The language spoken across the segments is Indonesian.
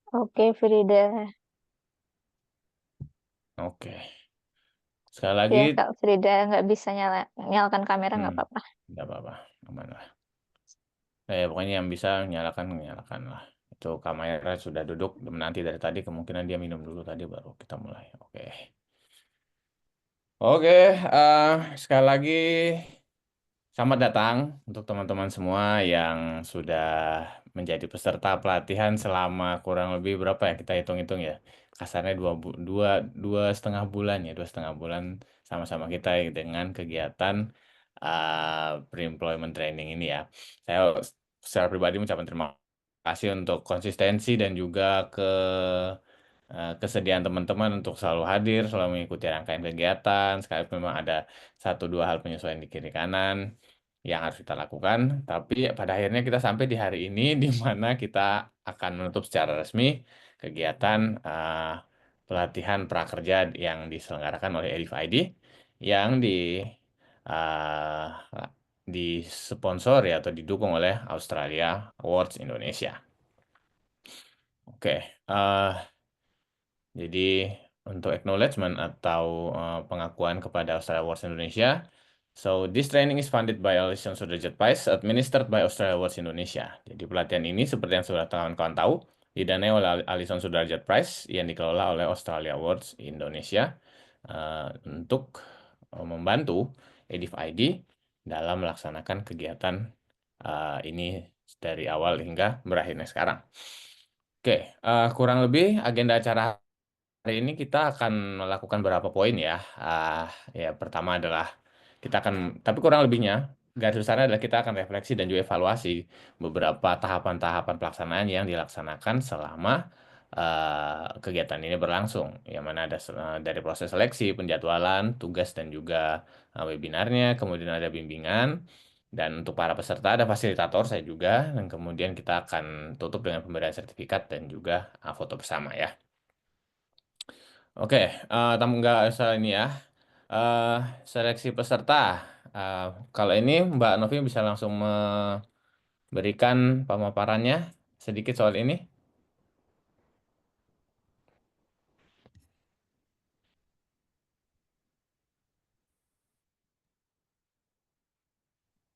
Oke, Frida. Oke. Sekali Ya, lagi, Kak Frida nggak bisa nyalakan kamera hmm, nggak apa-apa. nggak apa-apa, aman lah. Pokoknya yang bisa nyalakan, nyalakan lah. Itu kamera sudah duduk, nanti dari tadi kemungkinan dia minum dulu tadi baru kita mulai. Oke. Oke, sekali lagi selamat datang untuk teman-teman semua yang sudah menjadi peserta pelatihan selama kurang lebih berapa ya kita hitung-hitung ya. Kasarnya dua setengah bulan ya, 2,5 bulan sama-sama kita dengan kegiatan pre-employment training ini ya. Saya secara pribadi mengucapkan terima kasih untuk konsistensi dan juga kesediaan teman-teman untuk selalu hadir, selalu mengikuti rangkaian kegiatan, sekalipun memang ada satu dua hal penyesuaian di kiri kanan yang harus kita lakukan. Tapi pada akhirnya kita sampai di hari ini di mana kita akan menutup secara resmi kegiatan pelatihan prakerja yang diselenggarakan oleh Edif ID yang disponsor ya atau didukung oleh Australia Awards Indonesia. Oke, jadi untuk acknowledgement atau pengakuan kepada Australia Awards Indonesia. So, this training is funded by Alison Sudrajat Prize, administered by Australia Awards Indonesia. Jadi pelatihan ini seperti yang sudah kawan-kawan tahu, didanai oleh Alison Sudrajat Prize yang dikelola oleh Australia Awards Indonesia untuk membantu Edif ID dalam melaksanakan kegiatan ini dari awal hingga berakhirnya sekarang. Oke, kurang lebih agenda acara hari ini kita akan melakukan beberapa poin ya. Ya pertama adalah kita akan, tapi kurang lebihnya garis besarnya adalah kita akan refleksi dan juga evaluasi beberapa tahapan-tahapan pelaksanaan yang dilaksanakan selama kegiatan ini berlangsung. Yang mana ada dari proses seleksi, penjadwalan, tugas dan juga webinarnya, kemudian ada bimbingan. Dan untuk para peserta ada fasilitator saya juga, dan kemudian kita akan tutup dengan pemberian sertifikat dan juga foto bersama ya. Oke, tamu nggak usah ini ya. Eh, Seleksi peserta. Eh, Kalau ini Mbak Novi bisa langsung memberikan pemaparannya sedikit soal ini.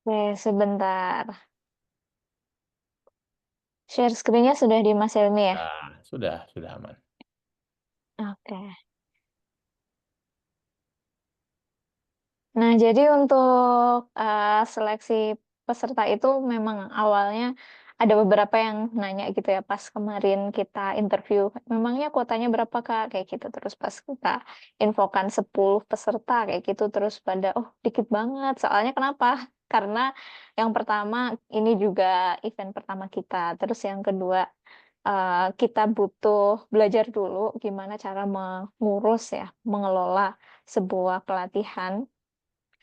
Oke, sebentar. Share screen-nya sudah di Mas Helmi ya? Nah, sudah aman. Oke. Nah, jadi untuk seleksi peserta itu memang awalnya ada beberapa yang nanya gitu ya pas kemarin kita interview. Memangnya kuotanya berapa Kak? Kayak gitu. Terus pas kita infokan 10 peserta kayak gitu. Terus pada, oh dikit banget. Soalnya kenapa? Karena yang pertama ini juga event pertama kita. Terus yang kedua kita butuh belajar dulu gimana cara mengurus ya, mengelola sebuah pelatihan.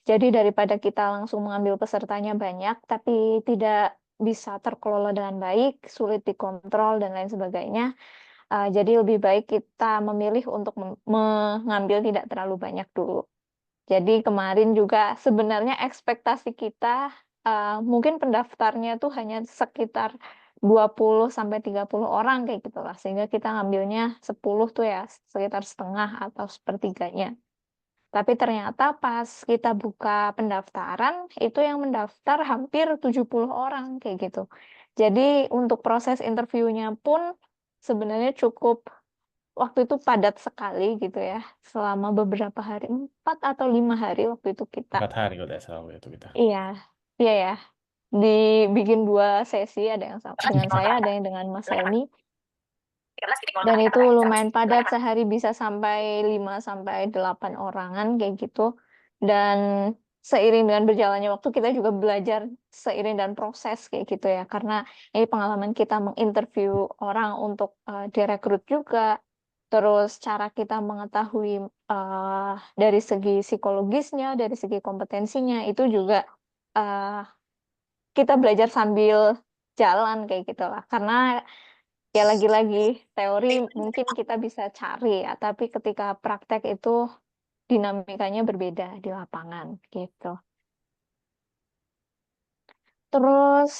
Jadi daripada kita langsung mengambil pesertanya banyak, tapi tidak bisa terkelola dengan baik, sulit dikontrol dan lain sebagainya. Jadi lebih baik kita memilih untuk mengambil tidak terlalu banyak dulu. Jadi kemarin juga sebenarnya ekspektasi kita mungkin pendaftarnya tuh hanya sekitar 20 sampai 30 orang kayak gitu lah. Sehingga kita ngambilnya 10 tuh ya sekitar setengah atau sepertiganya. Tapi ternyata pas kita buka pendaftaran, itu yang mendaftar hampir 70 orang kayak gitu. Jadi untuk proses interviewnya pun sebenarnya cukup waktu itu padat sekali gitu ya. Selama beberapa hari, 4 atau 5 hari waktu itu kita. 4 hari kalau tidak salah itu kita. Iya, iya ya. Dibikin 2 sesi, ada yang dengan saya, ada yang dengan Mas Helmi. Dan itu lumayan padat, sehari bisa sampai 5 sampai 8 orangan kayak gitu. Dan seiring dengan berjalannya waktu kita juga belajar seiring dan proses kayak gitu ya. Karena ini pengalaman kita menginterview orang untuk direkrut juga. Terus cara kita mengetahui dari segi psikologisnya, dari segi kompetensinya itu juga eh, kita belajar sambil jalan kayak gitu lah. Karena ya lagi-lagi teori mungkin kita bisa cari ya, tapi ketika praktek itu dinamikanya berbeda di lapangan gitu. Terus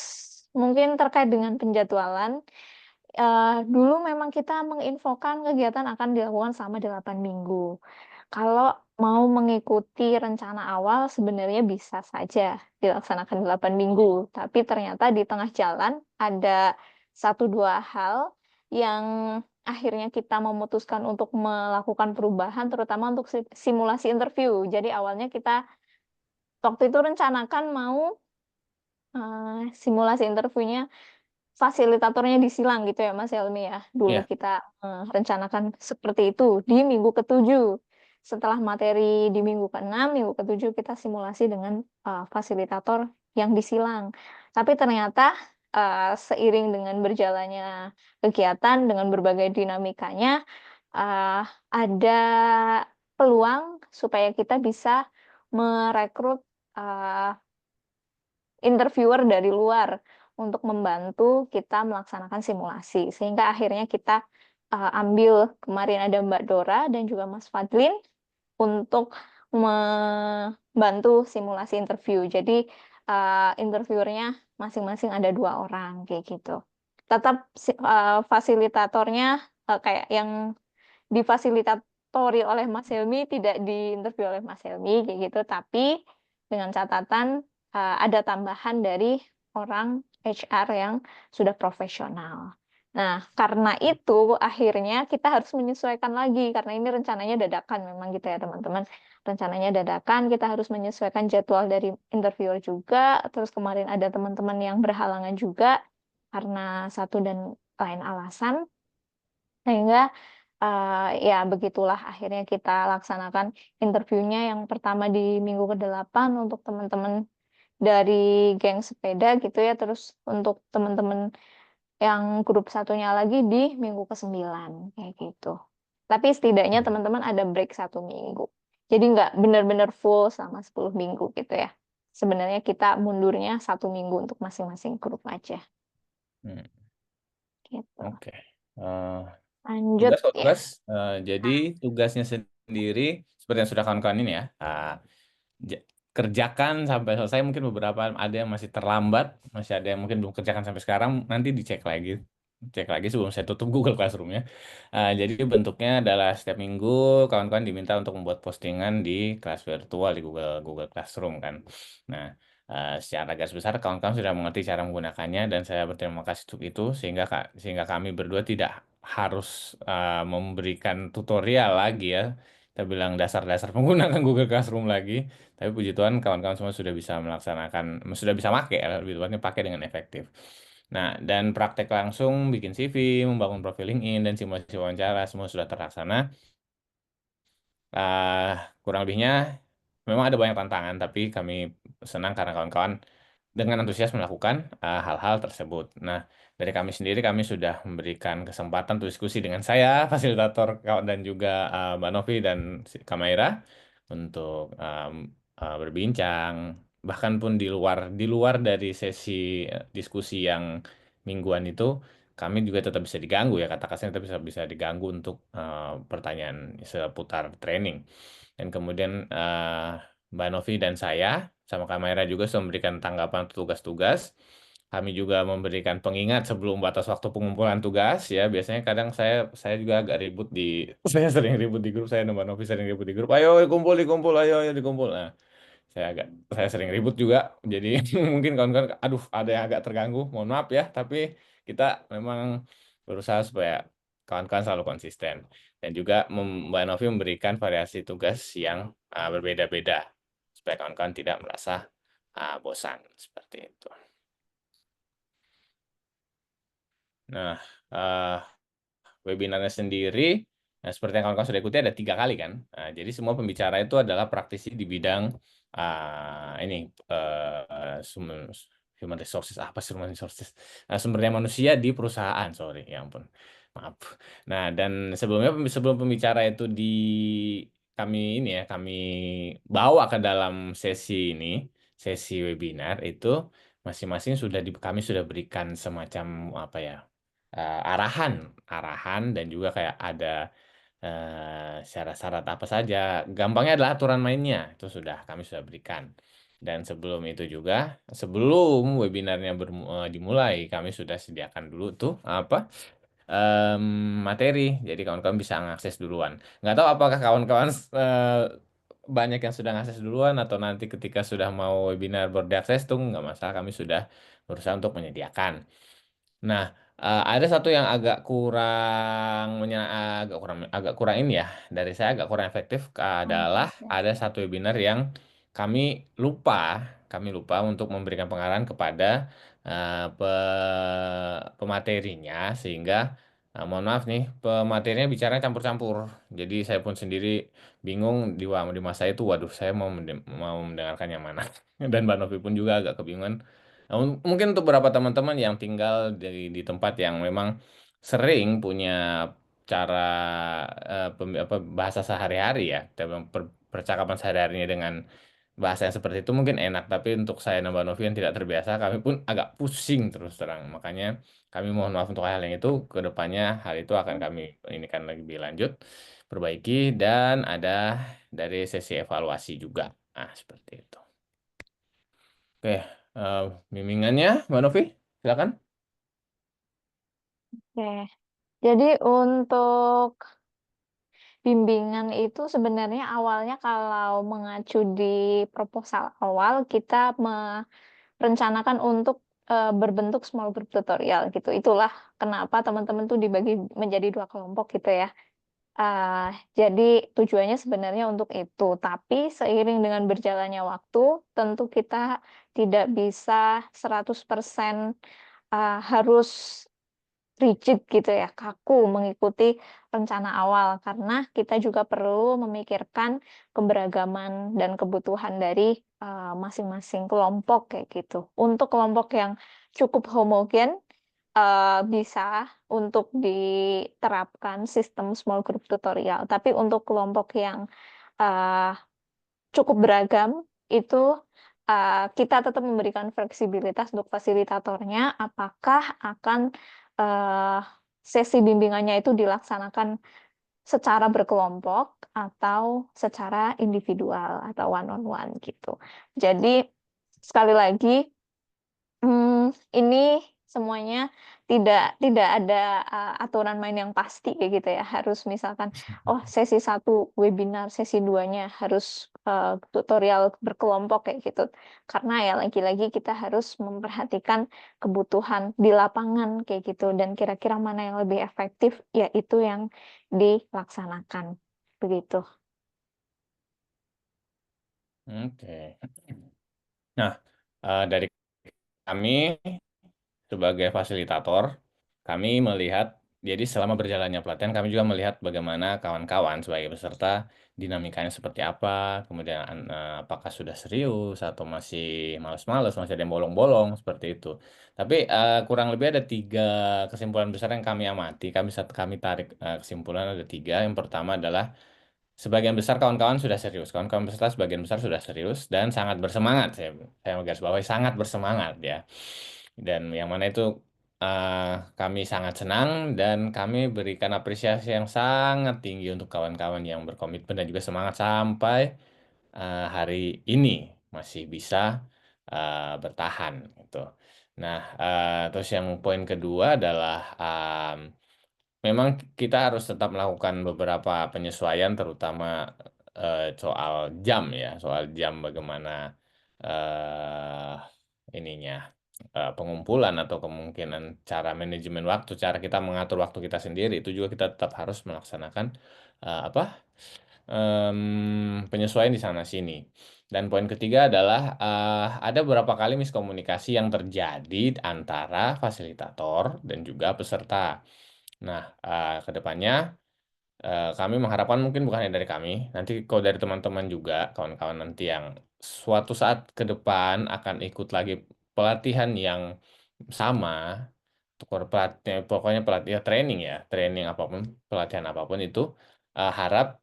mungkin terkait dengan penjadwalan, dulu memang kita menginfokan kegiatan akan dilakukan selama 8 minggu. Kalau mau mengikuti rencana awal sebenarnya bisa saja dilaksanakan 8 minggu, tapi ternyata di tengah jalan ada satu dua hal yang akhirnya kita memutuskan untuk melakukan perubahan, terutama untuk simulasi interview. Jadi awalnya kita waktu itu rencanakan mau simulasi interviewnya fasilitatornya disilang gitu ya Mas Helmi ya. Dulu Iya. kita rencanakan seperti itu di minggu ketujuh. Setelah materi di minggu keenam, minggu ketujuh kita simulasi dengan fasilitator yang disilang. Tapi ternyata seiring dengan berjalannya kegiatan dengan berbagai dinamikanya, ada peluang supaya kita bisa merekrut uh, interviewer dari luar untuk membantu kita melaksanakan simulasi. Sehingga akhirnya kita ambil kemarin ada Mbak Dora dan juga Mas Fadlin untuk membantu simulasi interview. Jadi interviewernya masing-masing ada dua orang kayak gitu. Tetap fasilitatornya kayak yang difasilitatori oleh Mas Helmi, tidak diinterview oleh Mas Helmi kayak gitu, tapi dengan catatan ada tambahan dari orang HR yang sudah profesional. Nah, karena itu akhirnya kita harus menyesuaikan lagi karena ini rencananya dadakan memang gitu ya teman-teman. Rencananya dadakan, kita harus menyesuaikan jadwal dari interviewer juga. Terus kemarin ada teman-teman yang berhalangan juga karena satu dan lain alasan. Sehingga ya begitulah akhirnya kita laksanakan interviewnya yang pertama di minggu ke-8 untuk teman-teman dari geng sepeda gitu ya. Terus untuk teman-teman yang grup satunya lagi di minggu ke-9 kayak gitu. Tapi setidaknya teman-teman ada break 1 minggu. Jadi nggak benar-benar full selama 10 minggu gitu ya. Sebenarnya kita mundurnya 1 minggu untuk masing-masing grup aja Hmm, gitu. oke. Eh, Lanjut ya. tugas-tugas. Jadi tugasnya sendiri seperti yang sudah kawan-kawan ini ya. Ja- Kerjakan sampai selesai. Mungkin beberapa ada yang masih terlambat, masih ada yang mungkin belum kerjakan sampai sekarang. Nanti dicek lagi, cek lagi sebelum saya tutup Google Classroom-nya. Jadi bentuknya adalah setiap minggu kawan-kawan diminta untuk membuat postingan di kelas virtual di Google Google Classroom kan. Nah, secara garis besar kawan-kawan sudah mengerti cara menggunakannya dan saya berterima kasih untuk itu sehingga kami berdua tidak harus memberikan tutorial lagi ya. Kita bilang dasar-dasar menggunakan Google Classroom lagi. Tapi puji Tuhan kawan-kawan semua sudah bisa melaksanakan, sudah bisa pakai, ya, lebih tepatnya pakai dengan efektif. Nah, dan praktek langsung bikin CV, membangun profil LinkedIn, dan simulasi wawancara semua sudah terlaksana. Ah, Kurang lebihnya memang ada banyak tantangan, tapi kami senang karena kawan-kawan dengan antusias melakukan hal-hal tersebut. Nah, dari kami sendiri kami sudah memberikan kesempatan untuk diskusi dengan saya, fasilitator dan juga Mbak Novi dan Kamaira untuk berbincang. Bahkan pun di luar dari sesi diskusi yang mingguan itu, kami juga tetap bisa diganggu ya kata kasarnya tetap bisa bisa diganggu untuk pertanyaan seputar training. Dan kemudian Mbak Novi dan saya sama kamera juga sudah memberikan tanggapan untuk tugas-tugas. Kami juga memberikan pengingat sebelum batas waktu pengumpulan tugas ya. Biasanya kadang saya juga agak ribut di saya sering ribut di grup saya dan Mbak Novi sering ribut di grup. Ayo kumpul dikumpul ayo dikumpul. Nah, saya sering ribut juga. Jadi mungkin kawan-kawan aduh ada yang agak terganggu. Mohon maaf ya, tapi kita memang berusaha supaya kawan-kawan selalu konsisten dan juga Mbak Novi memberikan variasi tugas yang berbeda-beda supaya kawan-kawan tidak merasa bosan seperti itu. Nah, eh, webinarnya sendiri, nah, seperti yang kawan-kawan sudah ikuti ada 3 kali kan. Nah, jadi semua pembicara itu adalah praktisi di bidang ini sumber human resources apa sih human resources. Sumber daya manusia di perusahaan, sorry, ya ampun, maaf. Nah, dan sebelum pembicara itu kami ini ya kami bawa ke dalam sesi webinar itu masing-masing kami sudah berikan semacam apa ya arahan, arahan dan juga kayak ada syarat-syarat apa saja. Gampangnya adalah aturan mainnya itu kami sudah berikan. Dan sebelum itu juga, sebelum webinarnya dimulai, kami sudah sediakan dulu tuh apa? em, materi, jadi kawan-kawan bisa mengakses duluan. Nggak tahu apakah kawan-kawan banyak yang sudah mengakses duluan atau nanti ketika sudah mau webinar baru diakses tuh nggak masalah, kami sudah berusaha untuk menyediakan. Nah, ada satu yang agak kurang ini ya, dari saya agak kurang efektif adalah Oke. ada satu webinar yang kami lupa kami lupa untuk memberikan pengarahan kepada pematerinya, sehingga mohon maaf nih, pematerinya bicaranya campur-campur. Jadi saya pun sendiri bingung di masa itu, waduh, saya mau mendengarkan yang mana. Dan Mbak Novi pun juga agak kebingungan. Nah, mungkin untuk beberapa teman-teman yang tinggal di tempat yang memang sering punya cara bahasa sehari-hari ya, percakapan sehari-harinya dengan bahasa yang seperti itu mungkin enak, tapi untuk saya dan Mbak Novi yang tidak terbiasa, kami pun agak pusing terus terang. Makanya kami mohon maaf untuk hal yang itu, ke depannya hal itu akan kami ini kan lebih lanjut, perbaiki, dan ada dari sesi evaluasi juga. Nah, seperti itu. Oke, eh, bimbingannya, Mbak Novi, silakan. Oke. Jadi untuk bimbingan itu sebenarnya awalnya kalau mengacu di proposal awal kita merencanakan untuk berbentuk small group tutorial gitu. Itulah kenapa teman-teman tuh dibagi menjadi dua kelompok gitu ya. Jadi tujuannya sebenarnya untuk itu. Tapi seiring dengan berjalannya waktu, tentu kita tidak bisa 100% harus rigid gitu ya, kaku mengikuti rencana awal karena kita juga perlu memikirkan keberagaman dan kebutuhan dari masing-masing kelompok kayak gitu. Untuk kelompok yang cukup homogen bisa untuk diterapkan sistem small group tutorial, tapi untuk kelompok yang eh, cukup beragam itu kita tetap memberikan fleksibilitas untuk fasilitatornya apakah akan eh, sesi bimbingannya itu dilaksanakan secara berkelompok atau secara individual atau one on one gitu. Jadi sekali lagi ini semuanya tidak ada aturan main yang pasti kayak gitu ya. Harus misalkan, oh sesi satu webinar, sesi duanya harus tutorial berkelompok kayak gitu. Karena ya lagi-lagi kita harus memperhatikan kebutuhan di lapangan kayak gitu. Dan kira-kira mana yang lebih efektif, ya itu yang dilaksanakan. Begitu. Oke. Nah, dari kami sebagai fasilitator, kami melihat, jadi selama berjalannya pelatihan, kami juga melihat bagaimana kawan-kawan sebagai peserta dinamikanya seperti apa, kemudian apakah sudah serius atau masih males-males, masih ada yang bolong-bolong, seperti itu. Tapi kurang lebih ada tiga kesimpulan besar yang kami amati. Kami tarik kesimpulan ada tiga. Yang pertama adalah sebagian besar kawan-kawan sudah serius. Kawan-kawan peserta sebagian besar sudah serius dan sangat bersemangat. Saya menggarisbawahi sangat bersemangat ya. Dan yang mana itu eh, kami sangat senang dan kami berikan apresiasi yang sangat tinggi untuk kawan-kawan yang berkomitmen dan juga semangat sampai hari ini masih bisa bertahan gitu. Nah, terus yang poin kedua adalah memang kita harus tetap melakukan beberapa penyesuaian, terutama soal jam ya, soal jam bagaimana ininya pengumpulan atau kemungkinan cara manajemen waktu, cara kita mengatur waktu kita sendiri itu juga kita tetap harus melaksanakan apa penyesuaian di sana sini. Dan poin ketiga adalah ada beberapa kali miskomunikasi yang terjadi antara fasilitator dan juga peserta. Nah, ke depannya kami mengharapkan, mungkin bukan hanya dari kami, nanti kalau dari teman-teman juga, kawan-kawan nanti yang suatu saat ke depan akan ikut lagi pelatihan yang sama, pokoknya pelatihan training ya, training apapun, pelatihan apapun itu, harap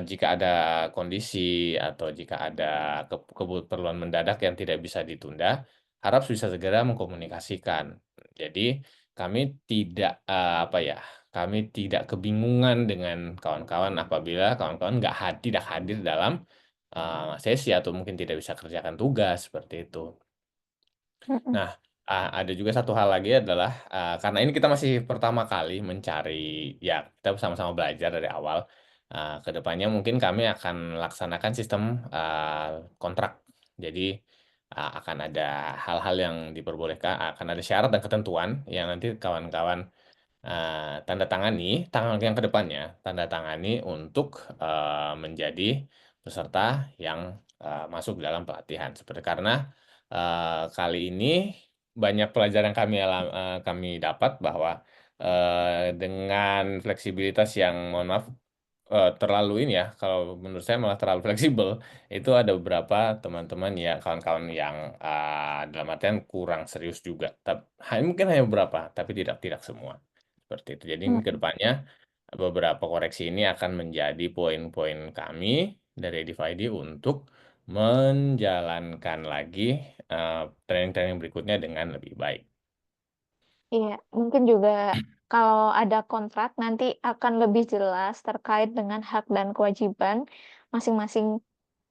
jika ada kondisi atau jika ada keperluan mendadak yang tidak bisa ditunda, harap bisa segera mengkomunikasikan. Jadi kami tidak apa ya, kami tidak kebingungan dengan kawan-kawan apabila kawan-kawan tidak hadir dalam sesi atau mungkin tidak bisa kerjakan tugas seperti itu. Mm-mm. Nah, Ada juga satu hal lagi adalah karena ini kita masih pertama kali mencari, ya kita sama-sama belajar dari awal. Kedepannya mungkin kami akan laksanakan sistem kontrak. Jadi akan ada hal-hal yang diperbolehkan, akan ada syarat dan ketentuan yang nanti kawan-kawan tanda tangani, tanggal yang ke depannya, tanda tangani untuk menjadi peserta yang masuk dalam pelatihan. Seperti karena kali ini banyak pelajaran yang kami dapat bahwa dengan fleksibilitas yang mohon maaf terlalu ini ya, kalau menurut saya malah terlalu fleksibel, itu ada beberapa teman-teman ya kawan-kawan yang dalam artian kurang serius juga. Tapi mungkin hanya beberapa, tapi tidak tidak semua. Seperti itu. Jadi ini ke Hmm, depannya beberapa koreksi ini akan menjadi poin-poin kami dari DFID untuk menjalankan lagi training-training berikutnya dengan lebih baik. iya, mungkin juga kalau ada kontrak nanti akan lebih jelas terkait dengan hak dan kewajiban masing-masing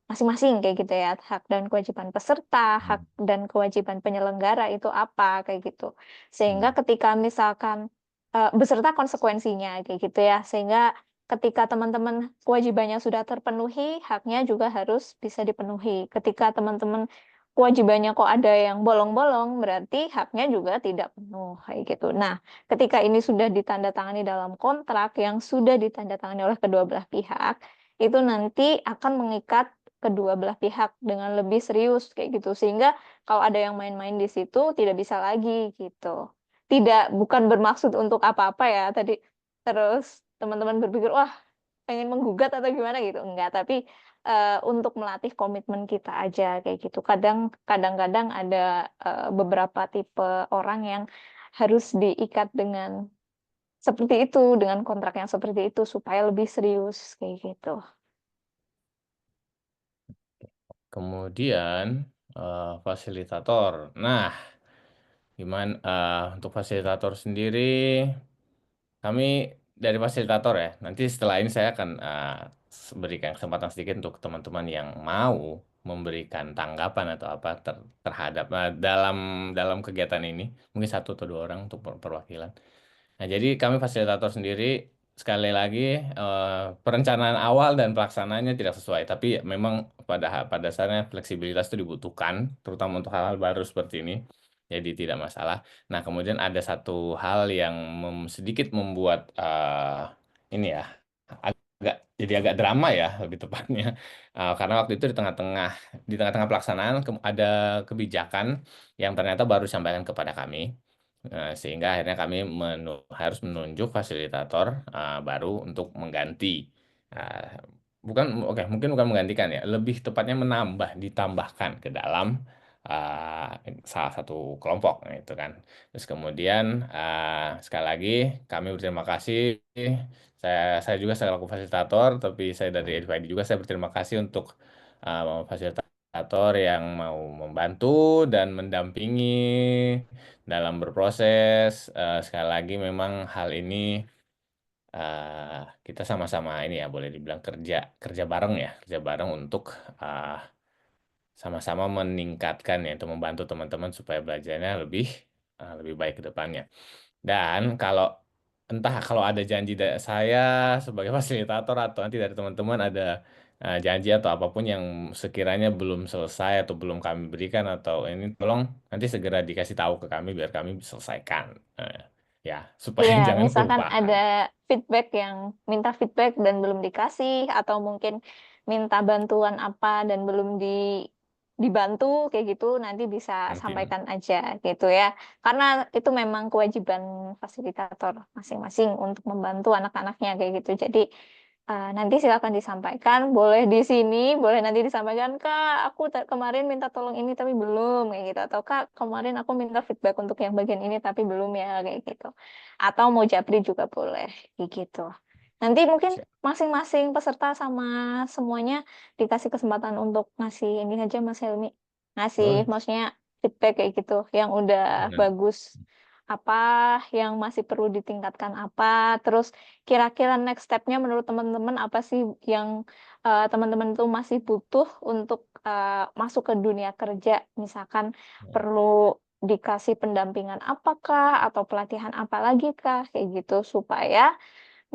masing-masing kayak gitu ya, hak dan kewajiban peserta, hak Hmm. dan kewajiban penyelenggara itu apa kayak gitu, sehingga Hmm. ketika misalkan beserta konsekuensinya kayak gitu ya, sehingga ketika teman-teman kewajibannya sudah terpenuhi, haknya juga harus bisa dipenuhi. Ketika teman-teman kewajibannya kok ada yang bolong-bolong, berarti haknya juga tidak penuh kayak gitu. Nah, ketika ini sudah ditandatangani dalam kontrak yang sudah ditandatangani oleh kedua belah pihak, itu nanti akan mengikat kedua belah pihak dengan lebih serius kayak gitu, sehingga kalau ada yang main-main di situ tidak bisa lagi gitu. Tidak, bukan bermaksud untuk apa-apa ya tadi, terus teman-teman berpikir wah pengen menggugat atau gimana gitu, enggak, tapi untuk melatih komitmen kita aja kayak gitu. Kadang-kadang ada beberapa tipe orang yang harus diikat dengan seperti itu, dengan kontrak yang seperti itu supaya lebih serius kayak gitu. Kemudian fasilitator. Nah, gimana untuk fasilitator sendiri? Kami dari fasilitator ya. Nanti setelah ini saya akan berikan kesempatan sedikit untuk teman-teman yang mau memberikan tanggapan atau apa terhadap dalam dalam kegiatan ini. Mungkin satu atau dua orang untuk perwakilan. Nah, jadi kami fasilitator sendiri sekali lagi perencanaan awal dan pelaksanaannya tidak sesuai, tapi memang pada dasarnya fleksibilitas itu dibutuhkan, terutama untuk hal-hal baru seperti ini. Jadi tidak masalah. Nah, kemudian ada satu hal yang sedikit membuat ini ya jadi agak drama ya lebih tepatnya. Karena waktu itu di tengah-tengah pelaksanaan ada kebijakan yang ternyata baru disampaikan kepada kami. Sehingga akhirnya kami harus menunjuk fasilitator baru untuk mengganti. Ah, mungkin bukan menggantikan ya, lebih tepatnya ditambahkan ke dalam salah satu kelompok gitu kan. Terus kemudian sekali lagi kami berterima kasih. Saya juga selaku fasilitator, tapi saya dari EDVID juga saya berterima kasih untuk fasilitator yang mau membantu dan mendampingi dalam berproses. Sekali lagi memang hal ini kita sama-sama ini ya boleh dibilang kerja kerja bareng ya, kerja bareng untuk uh, sama-sama meningkatkan ya untuk membantu teman-teman supaya belajarnya lebih baik ke depannya. Dan entah kalau ada janji dari saya sebagai fasilitator atau nanti dari teman-teman ada janji atau apapun yang sekiranya belum selesai atau belum kami berikan atau ini tolong nanti segera dikasih tahu ke kami biar kami selesaikan. Eh, ya, supaya Iya, jangan misalkan kelupaan. ada feedback yang minta feedback dan belum dikasih, atau mungkin minta bantuan apa dan belum dibantu, kayak gitu, nanti bisa Nanti. sampaikan aja gitu ya. Karena itu memang kewajiban fasilitator masing-masing untuk membantu anak-anaknya kayak gitu. Jadi nanti silakan disampaikan, boleh di sini, boleh nanti disampaikan, Kak, aku kemarin minta tolong ini tapi belum kayak gitu, atau Kak, kemarin aku minta feedback untuk yang bagian ini tapi belum ya kayak gitu. Atau mau japri juga boleh kayak gitu. Nanti mungkin Siap. masing-masing peserta sama semuanya dikasih kesempatan untuk ngasih ini aja Mas Helmi. Ngasih Boleh. maksudnya feedback kayak gitu yang udah Nah, bagus, apa yang masih perlu ditingkatkan apa, terus kira-kira next step-nya menurut teman-teman apa sih yang teman-teman tuh masih butuh untuk masuk ke dunia kerja, misalkan perlu dikasih pendampingan apakah atau pelatihan apa lagi kah kayak gitu supaya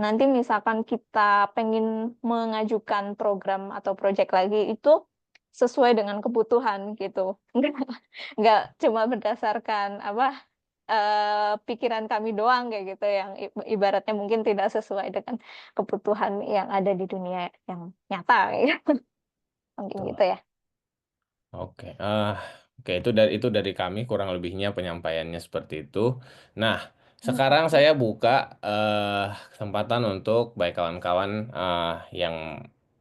nanti misalkan kita pengen mengajukan program atau proyek lagi itu sesuai dengan kebutuhan gitu. Nggak cuma berdasarkan apa pikiran kami doang kayak gitu yang ibaratnya mungkin tidak sesuai dengan kebutuhan yang ada di dunia yang nyata kayak gitu. Mungkin Betul. gitu ya. Oke, itu dari kami kurang lebihnya penyampaiannya seperti itu. Nah, sekarang saya buka kesempatan untuk baik kawan-kawan yang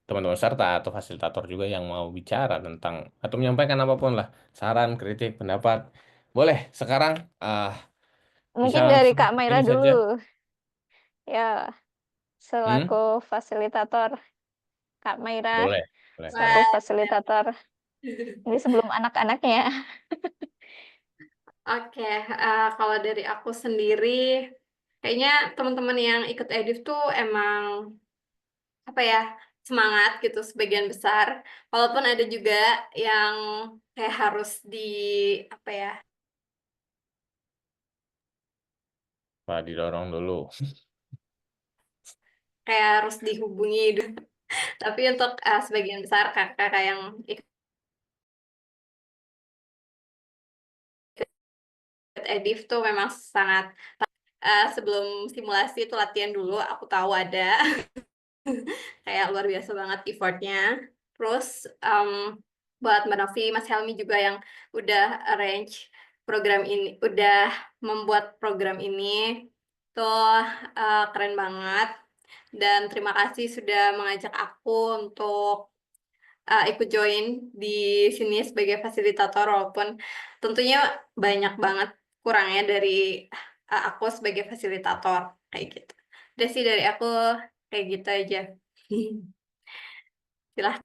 teman-teman serta atau fasilitator juga yang mau bicara tentang atau menyampaikan apapun lah, saran, kritik, pendapat. Boleh, sekarang eh, bisa Mungkin dari langsung Kak Maira ini dulu saja. ya selaku Hmm? fasilitator. Kak Maira Boleh, boleh, selaku boleh. fasilitator. Ini sebelum anak-anaknya. Oke, kalau dari aku sendiri, kayaknya teman-teman yang ikut edif tuh emang apa ya semangat gitu sebagian besar. Walaupun ada juga yang kayak harus di apa ya, Pak didorong dulu. kayak harus dihubungi. Tapi untuk sebagian besar kakak-kakak yang ikut edif tuh memang sangat sebelum simulasi itu latihan dulu. Aku tahu ada kayak luar biasa banget effortnya. Terus buat Mbak Novi, Mas Helmi juga yang udah arrange program ini, udah membuat program ini, tuh keren banget. Dan terima kasih sudah mengajak aku untuk ikut join di sini sebagai fasilitator, walaupun tentunya banyak banget kurangnya dari aku sebagai fasilitator kayak gitu. Udah sih dari aku kayak gitu aja. Silahkan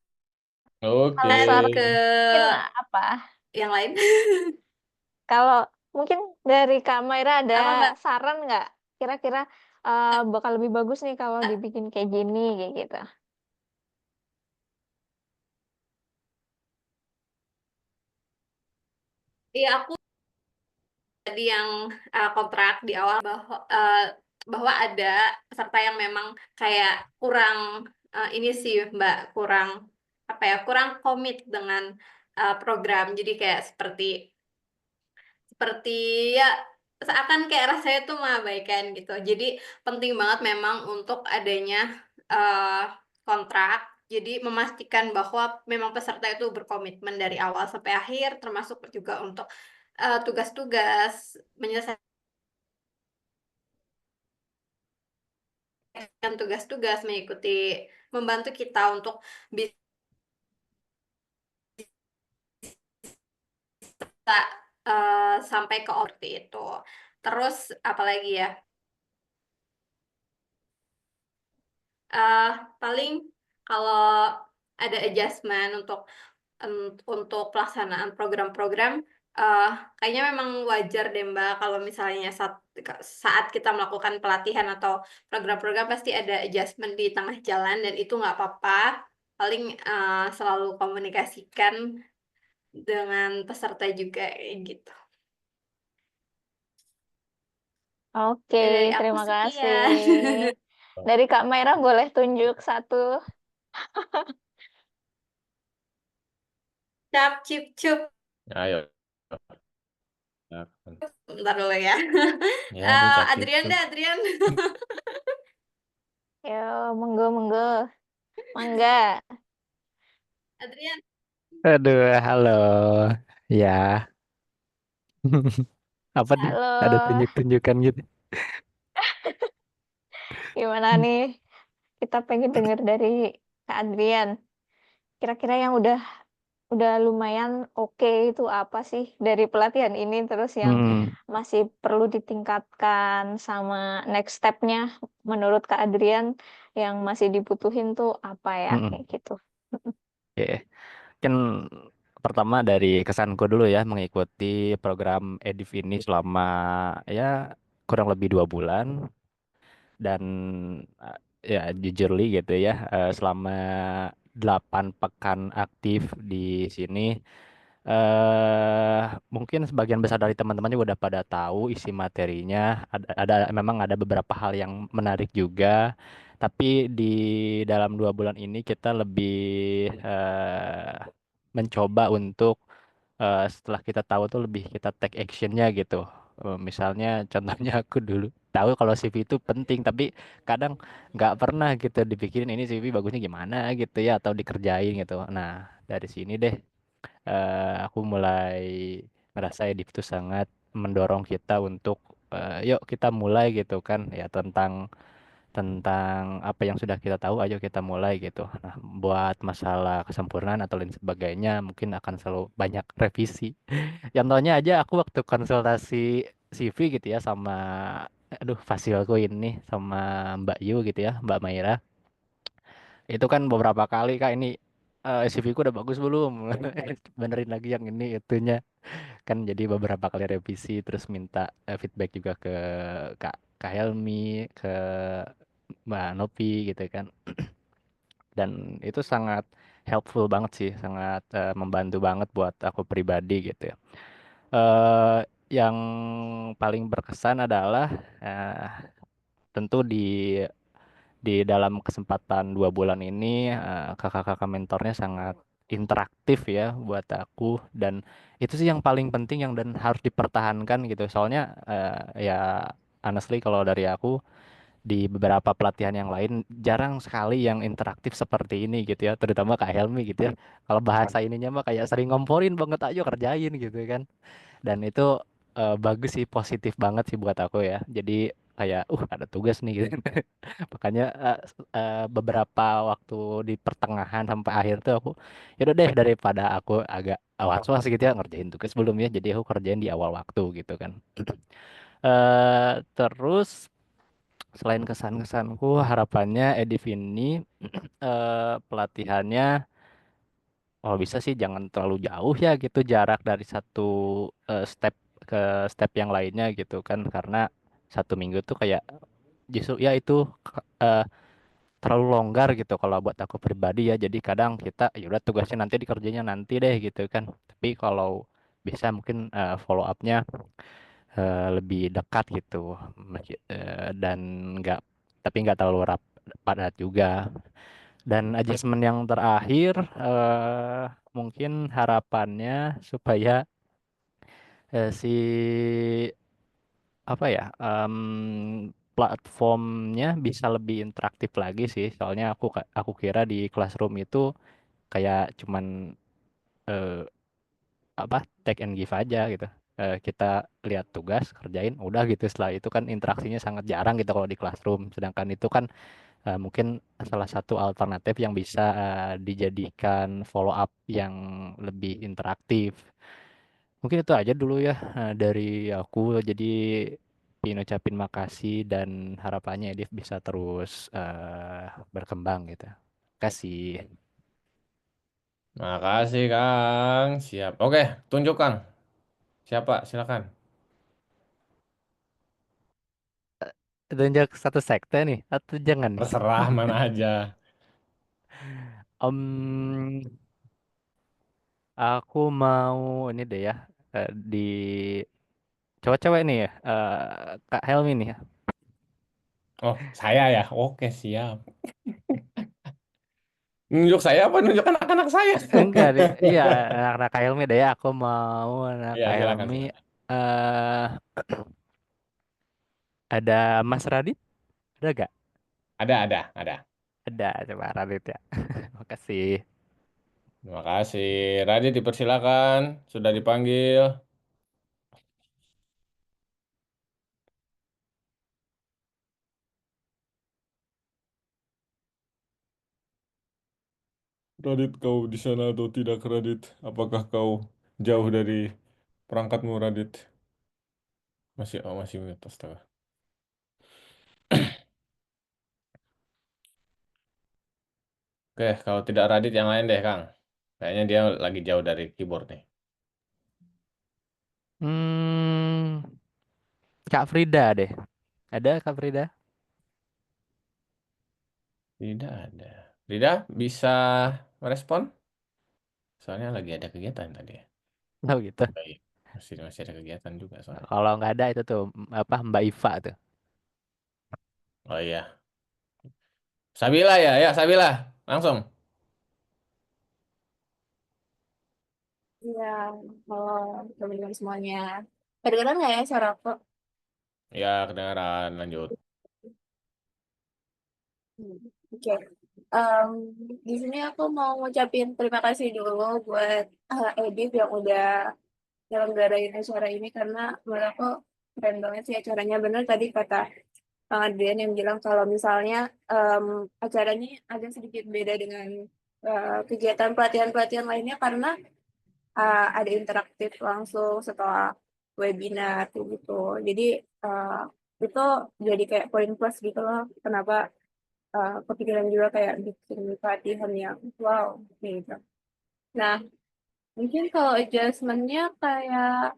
Oke. Kalau saran ke mungkin apa? yang lain. Kalau mungkin dari Kak Maira ada Apa Mbak? saran nggak? Kira-kira bakal lebih bagus nih kalau dibikin kayak gini kayak gitu. Iya aku tadi yang kontrak di awal bahwa ada peserta yang memang kayak kurang ini sih Mbak, kurang apa ya, kurang komit dengan program. Jadi kayak seperti seperti ya seakan kayak rasanya tuh mengabaikan gitu. Jadi penting banget memang untuk adanya eh, kontrak. Jadi memastikan bahwa memang peserta itu berkomitmen dari awal sampai akhir, termasuk juga untuk tugas-tugas menyelesaikan tugas-tugas, mengikuti, membantu kita untuk bisa sampai ke orti itu. Terus apalagi ya? eh Paling kalau ada adjustment untuk pelaksanaan program-program, eh kayaknya memang wajar deh Mbak kalau misalnya saat kita melakukan pelatihan atau program-program pasti ada adjustment di tengah jalan dan itu nggak apa-apa. Paling selalu komunikasikan dengan peserta juga kayak gitu. Oke, Ya, dari aku terima kasih. sekian. Dari Kak Maira boleh tunjuk satu. Cap, cip, cup. Ayo. Bentar dulu ya. Ya, tuh cap cip Adrian cup. deh, Adrian. Yo, monggo, monggo. Mangga. Adrian. Aduh, halo. Ya, apa nih? Ada Halo, tunjuk-tunjukkan gitu. gimana nih? Kita pengen dengar dari Kak Adrian. Kira-kira yang udah lumayan oke itu apa sih dari pelatihan ini terus yang Hmm, masih perlu ditingkatkan sama next step-nya menurut Kak Adrian yang masih dibutuhin tuh apa ya hmm, kayak gitu. oke. Kan pertama dari kesanku dulu ya mengikuti program EDIF ini selama ya kurang lebih 2 bulan dan eh, ya jujurly gitu ya selama 8 pekan aktif di sini eh Mungkin sebagian besar dari teman-teman juga udah pada tahu isi materinya. Memang ada beberapa hal yang menarik juga. Tapi di dalam 2 bulan ini kita lebih mencoba untuk setelah kita tahu tuh lebih kita take actionnya gitu. Misalnya contohnya aku dulu tahu kalau CV itu penting, tapi kadang nggak pernah gitu dipikirin ini CV bagusnya gimana gitu ya atau dikerjain gitu. Nah dari sini deh aku mulai ngerasa Edif itu sangat mendorong kita untuk yuk kita mulai gitu kan ya tentang tentang apa yang sudah kita tahu ayo kita mulai gitu. Nah, buat masalah kesempurnaan atau lain sebagainya mungkin akan selalu banyak revisi. Contohnya aja aku waktu konsultasi CV gitu ya sama aduh fasilku ini sama Mbak Yu gitu ya, Mbak Maira. Itu kan beberapa kali Kak ini CV ku udah bagus belum? Benerin lagi yang ini itunya. Kan jadi beberapa kali revisi terus minta feedback juga ke Kak Helmi, ke Mbak Nopi gitu kan. Dan itu sangat helpful banget sih, sangat membantu banget buat aku pribadi gitu ya. eh yang paling berkesan adalah eh, tentu di dalam kesempatan 2 bulan ini kakak-kakak mentornya sangat interaktif ya buat aku, dan itu sih yang paling penting yang dan harus dipertahankan gitu. Soalnya ya honestly kalau dari aku di beberapa pelatihan yang lain jarang sekali yang interaktif seperti ini gitu ya, terutama Kak Helmi gitu ya. Kalau bahasa ininya mah kayak sering ngomporin banget aja kerjain gitu kan. Dan itu bagus sih, positif banget sih buat aku ya. Jadi kayak ada tugas nih gitu. Makanya beberapa waktu di pertengahan sampai akhir tuh aku yaudah deh daripada aku agak was-was gitu ya ngerjain tugas belum ya. Jadi aku kerjain di awal waktu gitu kan. Terus selain kesan-kesanku, harapannya Edif ini pelatihannya oh bisa sih jangan terlalu jauh ya gitu jarak dari satu step ke step yang lainnya gitu kan, karena 1 minggu tuh kayak justru ya itu eh, terlalu longgar gitu kalau buat aku pribadi ya. Jadi kadang kita ya udah tugasnya nanti dikerjanya nanti deh gitu kan. Tapi kalau bisa mungkin follow up-nya lebih dekat gitu. Dan nggak tapi nggak terlalu padat juga. Dan adjustment yang terakhir mungkin harapannya supaya si apa ya platformnya bisa lebih interaktif lagi sih. Soalnya aku kira di Classroom itu kayak cuman eh, apa take and give aja gitu. Kita lihat tugas kerjain udah gitu, setelah itu kan interaksinya sangat jarang gitu kalau di Classroom. Sedangkan itu kan mungkin salah satu alternatif yang bisa dijadikan follow up yang lebih interaktif. Mungkin itu aja dulu ya dari aku. Jadi ingin ucapin makasih dan harapannya Edif bisa terus berkembang gitu. Kasih. Makasih, Kang. Siap. Oke, tunjuk, Kang. Siapa? Silakan. Tunjuk satu sekte nih atau jangan nih? Terserah mana aja. Om, aku mau ini deh ya di cewek-cewek nih ya, Kak Helmi nih ya. Oh, saya ya. Oke, siap. Nunjuk saya apa nunjuk anak-anak saya? Enggak deh, iya anak-anak Kak Helmi deh ya. Aku mau anak Ya, Kak silakan, Helmi. silakan. eh ada Mas Radit, ada gak? Ada. Ada, coba Radit ya. Makasih. Terima kasih. Radit dipersilakan. Sudah dipanggil. Radit, kau di sana atau tidak, Radit? Apakah kau jauh dari perangkatmu, Radit? Masih mute, astaga. Oke, kalau tidak Radit yang lain deh, Kang. Kayaknya dia lagi jauh dari keyboard nih. Hmm, Kak Frida deh. Ada Kak Frida? Tidak ada. Rida bisa merespon? Soalnya lagi ada kegiatan tadi. Oh gitu. Baik. Masih ada kegiatan juga soalnya. Kalau nggak ada itu tuh apa Mbak Iva tuh. Oh iya. Sabila ya, ya Sabila. Langsung. Iya, kalau teman-teman semuanya. Kedengeran nggak ya suara aku? Ya, kedengaran. Lanjut. Hmm, Oke. Em, di sini aku mau ngucapin terima kasih dulu buat Edit yang udah nyelenggarain acara ini karena menurut aku keren banget sih acaranya. Bener tadi kata Bang Adrian yang bilang kalau misalnya em, acaranya agak sedikit beda dengan kegiatan pelatihan-pelatihan lainnya karena ada interaktif langsung setelah webinar kayak gitu. Jadi uh, itu jadi kayak poin plus gitu loh. Kenapa kepikiran juga kayak bikin pelatihan yang wow gitu. Nah, mungkin kalau adjustmentnya kayak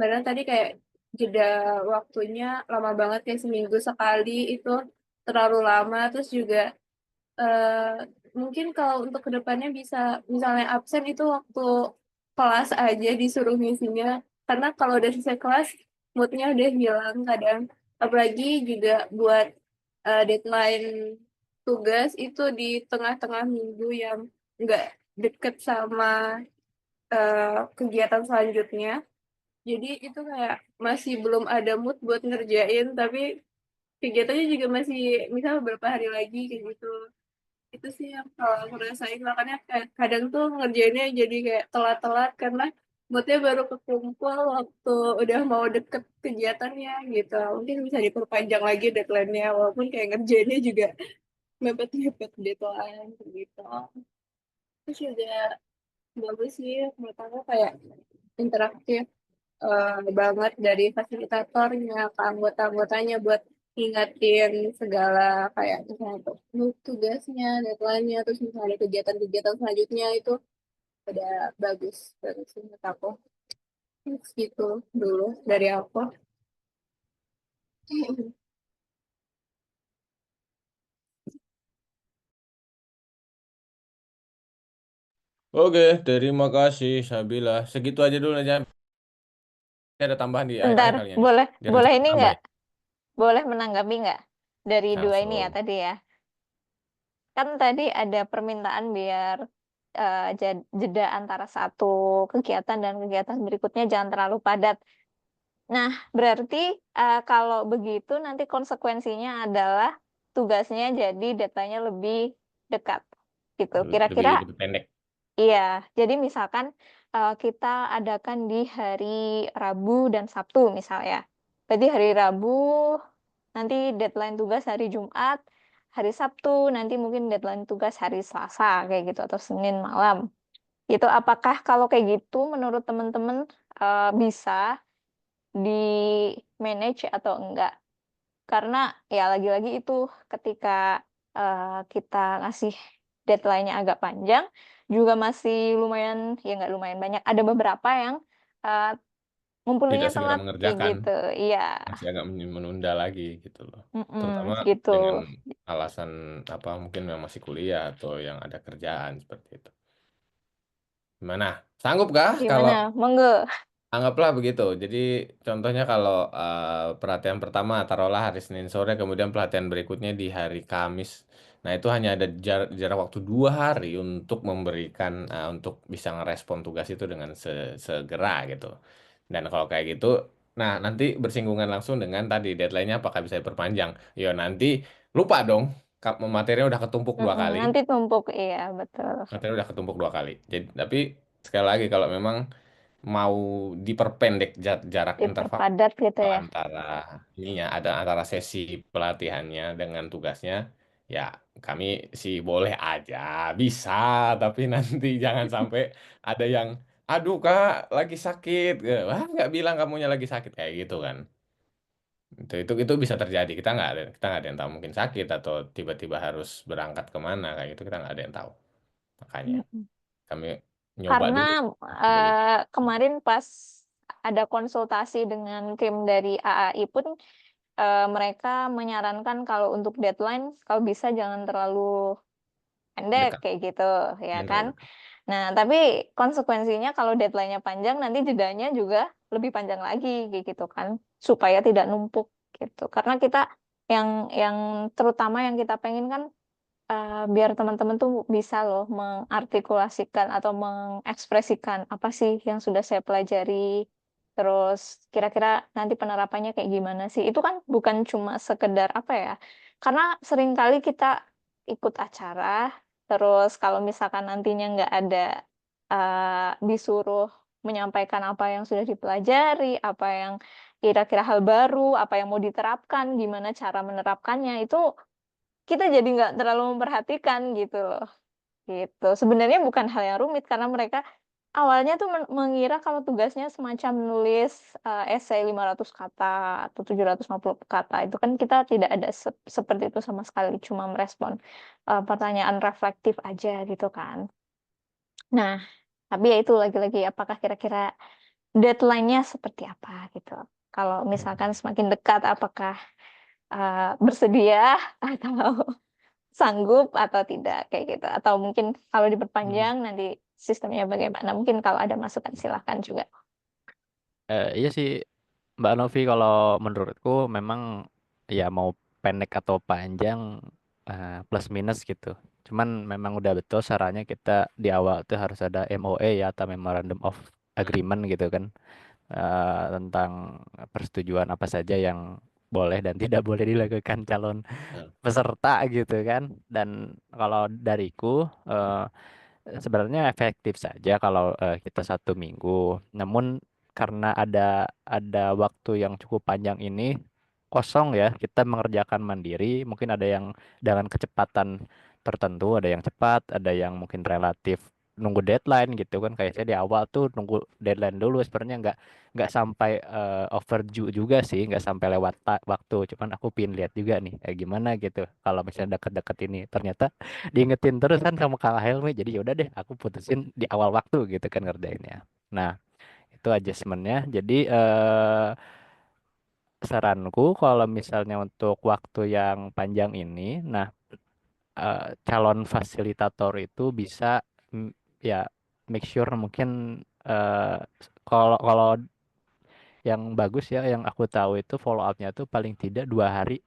benar tadi kayak jeda waktunya lama banget kayak seminggu sekali itu terlalu lama. Terus juga eh, mungkin kalau untuk kedepannya bisa misalnya absen itu waktu kelas aja disuruh ngisinya karena kalau udah selesai kelas moodnya udah hilang kadang apalagi juga buat deadline tugas itu di tengah-tengah minggu yang nggak deket sama kegiatan selanjutnya jadi itu kayak masih belum ada mood buat ngerjain tapi kegiatannya juga masih misal beberapa hari lagi kayak gitu itu sih yang kalau aku rasain makanya kayak kadang tuh ngerjainnya jadi kayak telat-telat karena moodnya baru kekumpul waktu udah mau deket kegiatannya gitu mungkin bisa diperpanjang lagi deadline-nya walaupun kayak ngerjainnya juga mepet-mepet deadline gitu terus juga bagus sih menurut aku kayak interaktif banget dari fasilitatornya ke anggota-anggotanya buat ingatin segala kayak misalnya tugasnya, deadline-nya, terus misalnya ada kegiatan-kegiatan selanjutnya itu udah bagus banget sih menurut aku. Terus gitu dulu dari aku. Oke, terima kasih Sabila. Segitu aja dulu aja. Ada tambahan di akhir Bentar, kalinya nih. boleh Dia boleh rencana ini tambah nggak? ya. Boleh menanggapi nggak dari dua ini ya Langsung. tadi ya? Kan tadi ada permintaan biar jeda antara satu kegiatan dan kegiatan berikutnya jangan terlalu padat. Nah, berarti kalau begitu nanti konsekuensinya adalah tugasnya jadi datanya lebih dekat gitu. Lebih Kira-kira lebih pendek. iya. Jadi misalkan kita adakan di hari Rabu dan Sabtu misalnya. Berarti hari Rabu nanti deadline tugas hari Jumat, hari Sabtu nanti mungkin deadline tugas hari Selasa kayak gitu atau Senin malam. Itu apakah kalau kayak gitu menurut teman-teman bisa di manage atau enggak? Karena ya lagi-lagi itu ketika eh, kita ngasih deadline-nya agak panjang, juga masih lumayan, ya nggak lumayan banyak. Ada beberapa yang eh, Tidak ngumpulinnya segera telat kayak mengerjakan. gitu. Iya, Masih agak menunda lagi gitu loh. Terutama gitu. dengan alasan apa mungkin yang masih kuliah atau yang ada kerjaan seperti itu. Gimana? Sanggupkah kalau Gimana? Monggo. anggaplah begitu. Jadi contohnya kalau pelatihan pertama taruhlah hari Senin sore, kemudian pelatihan berikutnya di hari Kamis. Nah itu hanya ada jarak waktu 2 hari untuk memberikan, untuk bisa ngerespon tugas itu dengan segera gitu. Dan kalau kayak gitu, nah nanti bersinggungan langsung dengan tadi deadline-nya apakah bisa diperpanjang. Ya nanti lupa dong, materinya udah ketumpuk 2 kali. Nanti tumpuk, iya betul. Materinya udah ketumpuk 2 kali. Jadi tapi sekali lagi kalau memang mau diperpendek jarak interval Diperpadat gitu ya. antara ininya ada antara sesi pelatihannya dengan tugasnya ya kami sih boleh aja bisa tapi nanti jangan sampai ada yang aduh kak lagi sakit. Wah nggak bilang kamunya lagi sakit kayak gitu kan itu bisa terjadi kita nggak ada yang tahu mungkin sakit atau tiba-tiba harus berangkat kemana kayak gitu kita nggak ada yang tahu makanya Mm-mm. kami nyoba Karena dulu eh, begitu. kemarin pas ada konsultasi dengan tim dari AAI pun mereka menyarankan kalau untuk deadline kalau bisa jangan terlalu pendek Dekat kayak gitu ya jangan kan. terlalu dekat. Nah, tapi konsekuensinya kalau deadline-nya panjang, nanti jedanya juga lebih panjang lagi, gitu kan, supaya tidak numpuk gitu. Karena kita yang terutama yang kita pengen kan biar teman-teman tuh bisa loh mengartikulasikan atau mengekspresikan apa sih yang sudah saya pelajari, terus kira-kira nanti penerapannya kayak gimana sih. Itu kan bukan cuma sekedar apa ya, karena seringkali kita ikut acara, terus kalau misalkan nantinya nggak ada disuruh menyampaikan apa yang sudah dipelajari, apa yang kira-kira hal baru, apa yang mau diterapkan, gimana cara menerapkannya, itu kita jadi nggak terlalu memperhatikan gitu loh, gitu. Sebenarnya bukan hal yang rumit karena mereka awalnya tuh mengira kalau tugasnya semacam nulis, esai 500 kata atau 750 kata, itu kan kita tidak ada seperti itu sama sekali, cuma merespon, pertanyaan reflektif aja gitu kan. Nah, tapi ya itu lagi-lagi apakah kira-kira deadline-nya seperti apa gitu. Kalau misalkan semakin dekat apakah, bersedia atau sanggup atau tidak kayak gitu, atau mungkin kalau diperpanjang nanti sistemnya bagaimana? Mungkin kalau ada masukan silahkan juga. Iya sih Mbak Novi, kalau menurutku memang ya mau pendek atau panjang plus minus gitu. Cuman memang udah betul sarannya kita di awal tuh harus ada MOA ya, atau Memorandum of Agreement gitu kan, tentang persetujuan apa saja yang boleh dan tidak boleh dilakukan calon Hmm. peserta gitu kan. Dan kalau dariku sebenarnya efektif saja kalau kita 1 minggu. Namun karena ada waktu yang cukup panjang ini kosong ya, kita mengerjakan mandiri. Mungkin ada yang dengan kecepatan tertentu, ada yang cepat, ada yang mungkin relatif nunggu deadline gitu kan. Kayak saya di awal tuh nunggu deadline dulu. Sebenarnya nggak sampai overdue juga sih, nggak sampai lewat waktu. Cuman aku pin lihat juga nih kayak gimana gitu. Kalau misalnya deket-deket ini ternyata diingetin terus kan sama Kak Helmi, jadi yaudah deh aku putusin di awal waktu gitu kan ngerjainnya. Nah itu adjustmentnya. Jadi saranku kalau misalnya untuk waktu yang panjang ini, nah calon fasilitator itu bisa mm, ya make sure mungkin eh, kalau kalau yang bagus ya, yang aku tahu itu follow up-nya tuh paling tidak 2 hari,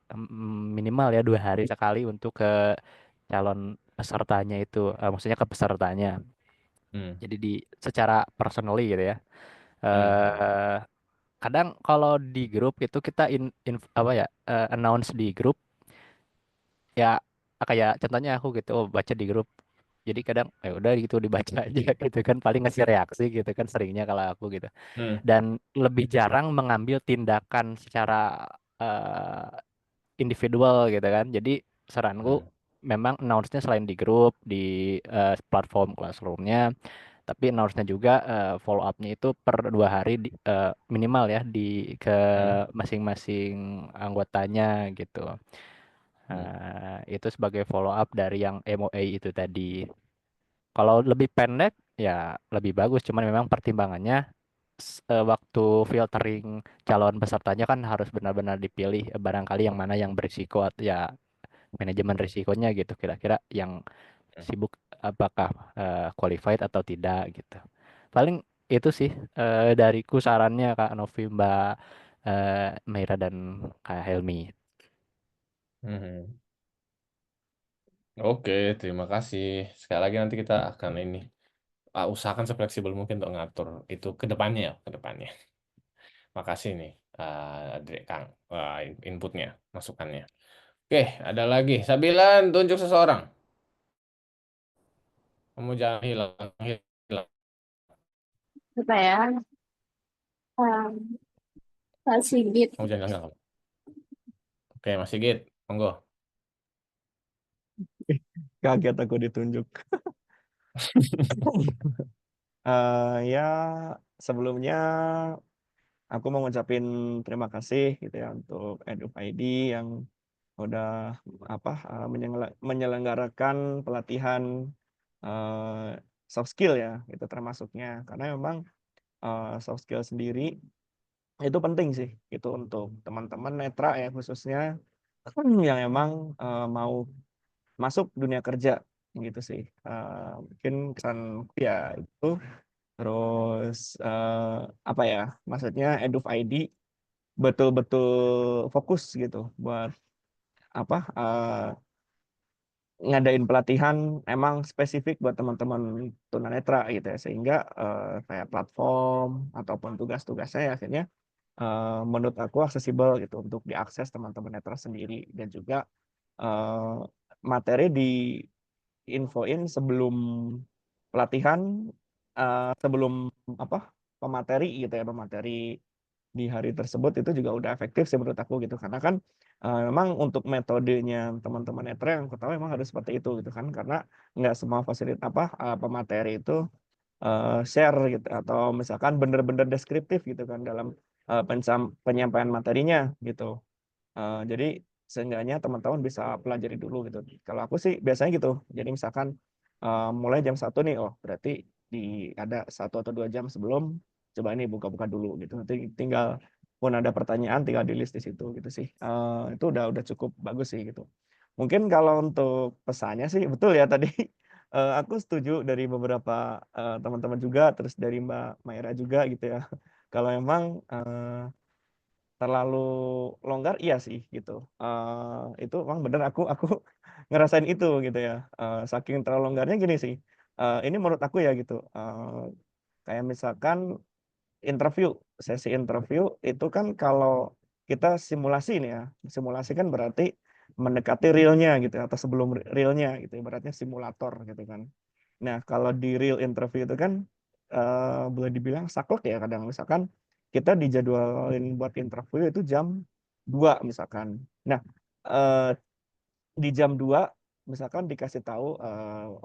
minimal ya 2 hari sekali untuk ke calon pesertanya itu, maksudnya ke pesertanya. Hmm. Jadi secara personally gitu ya. Hmm. eh Kadang kalau di grup itu kita apa ya, announce di grup ya, kayak contohnya aku gitu, oh, baca di grup. Jadi kadang udah gitu dibaca aja gitu kan, paling ngasih reaksi gitu kan seringnya kalau aku gitu. Hmm. Dan lebih jarang mengambil tindakan secara eh, individual gitu kan. Jadi saranku Hmm. memang announce-nya selain di grup, di platform Classroom-nya, tapi announce-nya juga follow up-nya itu per 2 hari minimal ya di ke Hmm. masing-masing anggotanya gitu. Hmm. Itu sebagai follow up dari yang MOA itu tadi. Kalau lebih pendek ya lebih bagus, cuman memang pertimbangannya waktu filtering calon pesertanya kan harus benar-benar dipilih, barangkali yang mana yang berisiko atau ya manajemen risikonya gitu, kira-kira yang sibuk apakah qualified atau tidak gitu. Paling itu sih dariku sarannya Kak Novi, Mbak Meira dan Kak Helmi. Hmm. Oke, terima kasih. Sekali lagi nanti kita akan ini usahakan sefleksibel mungkin untuk ngatur itu ke depannya ya, ke depannya. Makasih nih, Dek Kang, inputnya, masukannya. Oke, ada lagi. Sabilan, tunjuk seseorang. Kamu jangan hilang, hilang. Apa ya? Pak Sigit. Kamu jangan hilang. Kamu. Oke, Mas Sigit, monggo. Kaget aku ditunjuk. Ya sebelumnya aku mau ngucapin terima kasih gitu ya untuk EduID yang udah menyelenggarakan pelatihan soft skill ya, itu termasuknya, karena memang soft skill sendiri itu penting sih itu untuk teman-teman netra ya, khususnya yang emang mau masuk dunia kerja gitu sih. Mungkin kesan ya itu. Terus apa ya? Maksudnya Eduf ID betul-betul fokus gitu buat apa? Ngadain pelatihan emang spesifik buat teman-teman tunanetra gitu ya, sehingga kayak platform ataupun tugas-tugasnya ya akhirnya menurut aku aksesibel gitu untuk diakses teman-teman netra sendiri, dan juga eh, materi diinfoin sebelum pelatihan, sebelum apa pemateri gitu ya, pemateri di hari tersebut itu juga udah efektif sih menurut aku gitu, karena kan memang untuk metodenya teman-teman netra yang aku tahu memang harus seperti itu gitu kan, karena nggak semua fasilitas pemateri itu share gitu, atau misalkan bener-bener deskriptif gitu kan dalam penyampaian materinya gitu. Jadi seenggaknya teman-teman bisa pelajari dulu gitu. Kalau aku sih biasanya gitu. Jadi misalkan mulai jam 1 nih, oh berarti ada 1 atau 2 jam sebelum, coba ini buka-buka dulu gitu. Nanti tinggal pun ada pertanyaan tinggal di list di situ gitu sih. Itu udah cukup bagus sih gitu. Mungkin kalau untuk pesannya sih betul ya tadi. Aku setuju dari beberapa teman-teman juga, terus dari Mbak Maira juga gitu ya. Kalau memang terlalu longgar, iya sih gitu. Itu memang bener, aku ngerasain itu gitu ya. Saking terlalu longgarnya gini sih. Ini menurut aku ya gitu. Kayak misalkan interview, sesi interview itu kan kalau kita simulasi nih ya, simulasi kan berarti mendekati realnya gitu ya, atau sebelum realnya gitu, ibaratnya simulator gitu kan. Nah, kalau di real interview itu kan boleh dibilang saklek ya kadang, misalkan kita dijadwalin buat interview itu jam 2 misalkan. Nah, eh, di jam 2 misalkan dikasih tahu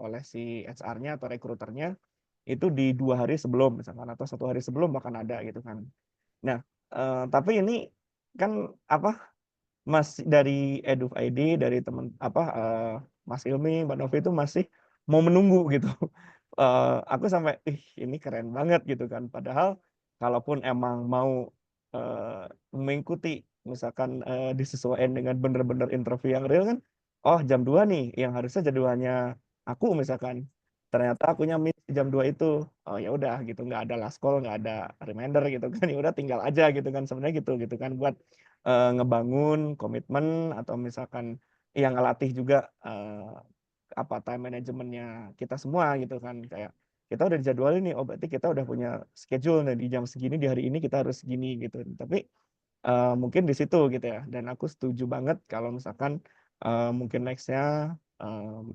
oleh si HR-nya atau rekruternya itu di 2 hari sebelum misalkan, atau 1 hari sebelum bahkan ada gitu kan. Nah, tapi ini kan apa, masih dari Eduf ID, dari teman apa Mas Ilmi, Mbak Novi itu masih mau menunggu gitu. Aku sampai ini keren banget gitu kan. Padahal kalaupun emang mau mengikuti misalkan disesuaikan dengan bener-bener interview yang real kan, oh jam 2 nih yang harusnya jadwalnya aku misalkan, ternyata akunya miss di jam 2 itu. Oh ya udah gitu, nggak ada last call, nggak ada reminder gitu kan. Ya udah tinggal aja gitu kan, sebenarnya gitu kan, buat ngebangun komitmen, atau misalkan yang ngelatih juga apa time manajemennya kita semua gitu kan, kayak kita udah dijadwalin nih, oh berarti kita udah punya schedule nih, di jam segini di hari ini kita harus segini gitu. Tapi mungkin di situ gitu ya, dan aku setuju banget kalau misalkan mungkin nextnya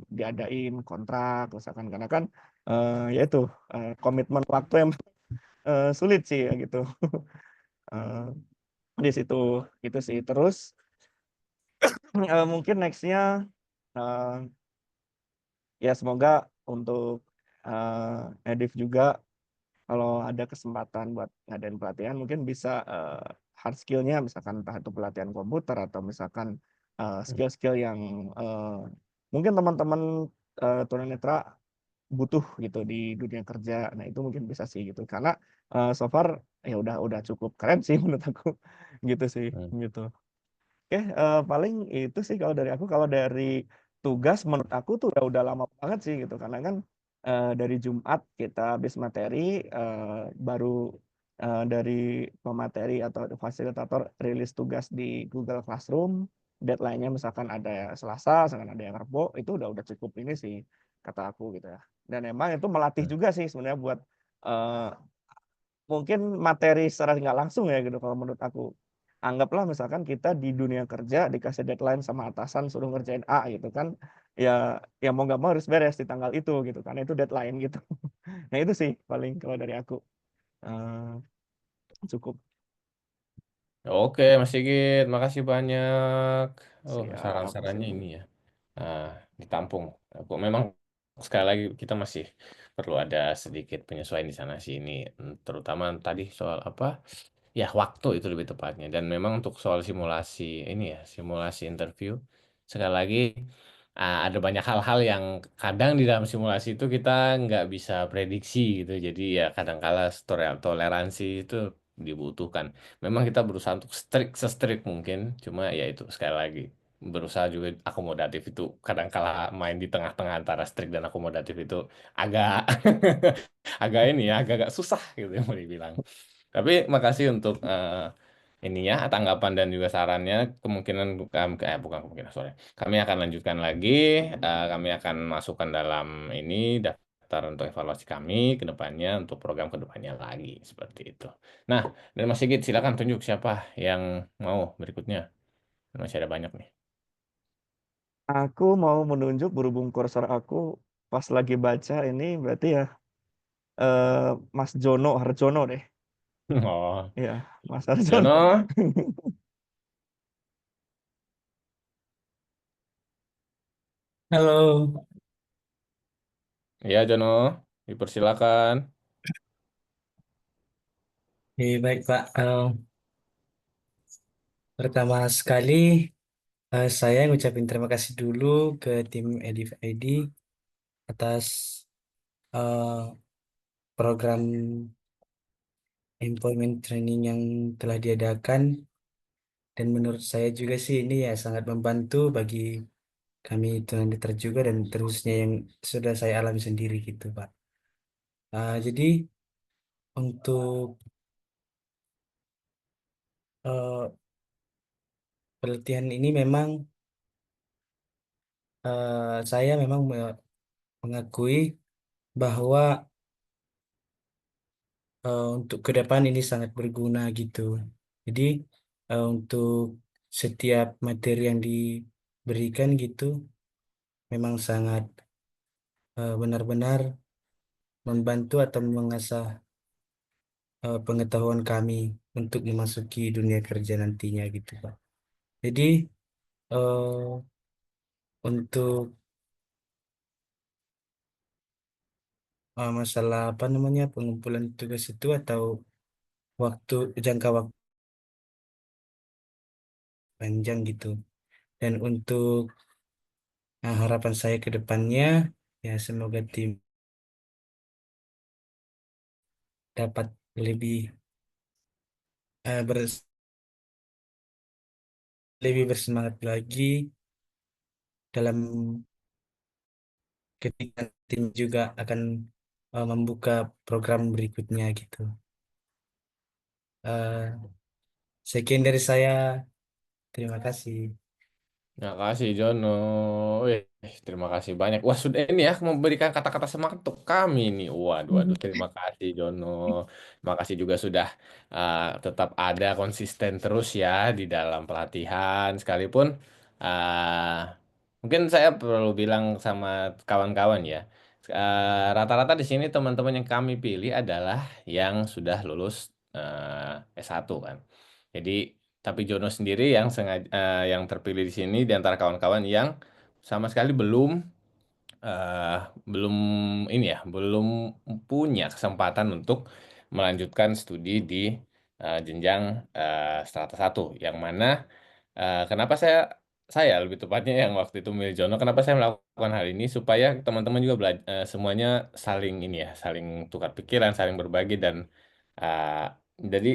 diadain kontrak misalkan, karena kan ya itu komitmen waktu yang sulit sih ya gitu. Eh, di situ gitu sih. Terus mungkin nextnya ya semoga untuk Edif juga kalau ada kesempatan buat ngadain pelatihan mungkin bisa hard skillnya, misalkan entah itu pelatihan komputer, atau misalkan skill-skill yang mungkin teman-teman tunanetra butuh gitu di dunia kerja. Nah itu mungkin bisa sih gitu, karena so far ya udah cukup keren sih menurut aku gitu sih gitu. Oke, paling itu sih kalau dari aku. Kalau dari tugas menurut aku tuh udah lama banget sih gitu, karena kan dari Jumat kita habis materi, baru dari pemateri atau fasilitator rilis tugas di Google Classroom, deadline-nya misalkan ada Selasa, misalkan ada yang Rabu, itu udah cukup ini sih kata aku gitu ya. Dan emang itu melatih juga sih sebenarnya buat eh, mungkin materi secara nggak langsung ya gitu. Kalau menurut aku, anggaplah misalkan kita di dunia kerja dikasih deadline sama atasan suruh ngerjain A gitu kan, ya ya mau nggak mau harus beres di tanggal itu gitu, karena itu deadline gitu. Nah itu sih paling kalau dari aku. Cukup. Oke, Mas Sigit, makasih banyak. Oh, Siap, Mas saran-sarannya Ilmi. ini ya. Nah, ditampung. Aku memang sekali lagi kita masih perlu ada sedikit penyesuaian di sana sini, terutama tadi soal apa? Ya, waktu itu lebih tepatnya. Dan memang untuk soal simulasi ini ya, simulasi interview, sekali lagi ada banyak hal-hal yang kadang di dalam simulasi itu kita nggak bisa prediksi gitu. Jadi ya kadang-kala toleransi itu dibutuhkan. Memang kita berusaha untuk strict, se-strict mungkin, cuma ya itu sekali lagi berusaha juga akomodatif itu kadang kala main di tengah-tengah antara strict dan akomodatif itu agak agak ini ya agak susah gitu yang mau dibilang. Tapi makasih untuk ini ya tanggapan dan juga sarannya. Kemungkinan bukan kemungkinan sorry. Kami akan lanjutkan lagi. Kami akan masukkan dalam ini daftar untuk evaluasi kami ke depannya untuk program ke depannya lagi seperti itu. Nah, dan Mas Sigit silakan tunjuk siapa yang mau berikutnya. Masih ada banyak nih. Aku mau menunjuk berhubung kursor aku pas lagi baca ini berarti ya Mas Jono Harjono deh. Oh, Ya, Mas Harjono. Jono, Halo, ya Jono, dipersilakan. baik Pak. Pertama sekali saya ngucapin terima kasih dulu ke tim Edif ID atas eh, program employment training yang telah diadakan dan menurut saya juga sih ini ya sangat membantu bagi kami tunanetra juga dan terusnya yang sudah saya alami sendiri gitu Pak. Jadi untuk eh, pelatihan ini memang saya memang mengakui bahwa untuk ke depan ini sangat berguna gitu. Jadi untuk setiap materi yang diberikan gitu memang sangat benar-benar membantu atau mengasah pengetahuan kami untuk memasuki dunia kerja nantinya gitu, Pak. Jadi untuk masalah apa namanya pengumpulan tugas itu atau waktu jangka waktu panjang gitu. Dan untuk harapan saya ke depannya ya semoga tim dapat lebih eh, bers- lebih bersemangat lagi dalam ketika tim juga akan membuka program berikutnya gitu. Eh, Sekian dari saya. Terima kasih. Terima kasih Jono. Wih, terima kasih banyak. Wah sudah ini ya memberikan kata-kata semangat untuk kami nih. Waduh, waduh, terima kasih Jono. Terima kasih juga sudah tetap ada konsisten terus ya di dalam pelatihan. Sekalipun mungkin saya perlu bilang sama kawan-kawan ya. Rata-rata di sini teman-teman yang kami pilih adalah yang sudah lulus S1 kan. Jadi tapi Jono sendiri yang sengaja yang terpilih di sini di antara kawan-kawan yang sama sekali eh, belum ini ya, belum punya kesempatan untuk melanjutkan studi di jenjang strata satu yang mana kenapa saya lebih tepatnya yang waktu itu milih Jono, kenapa saya melakukan hal ini supaya teman-teman juga semuanya saling ini ya, saling tukar pikiran, saling berbagi dan eh, jadi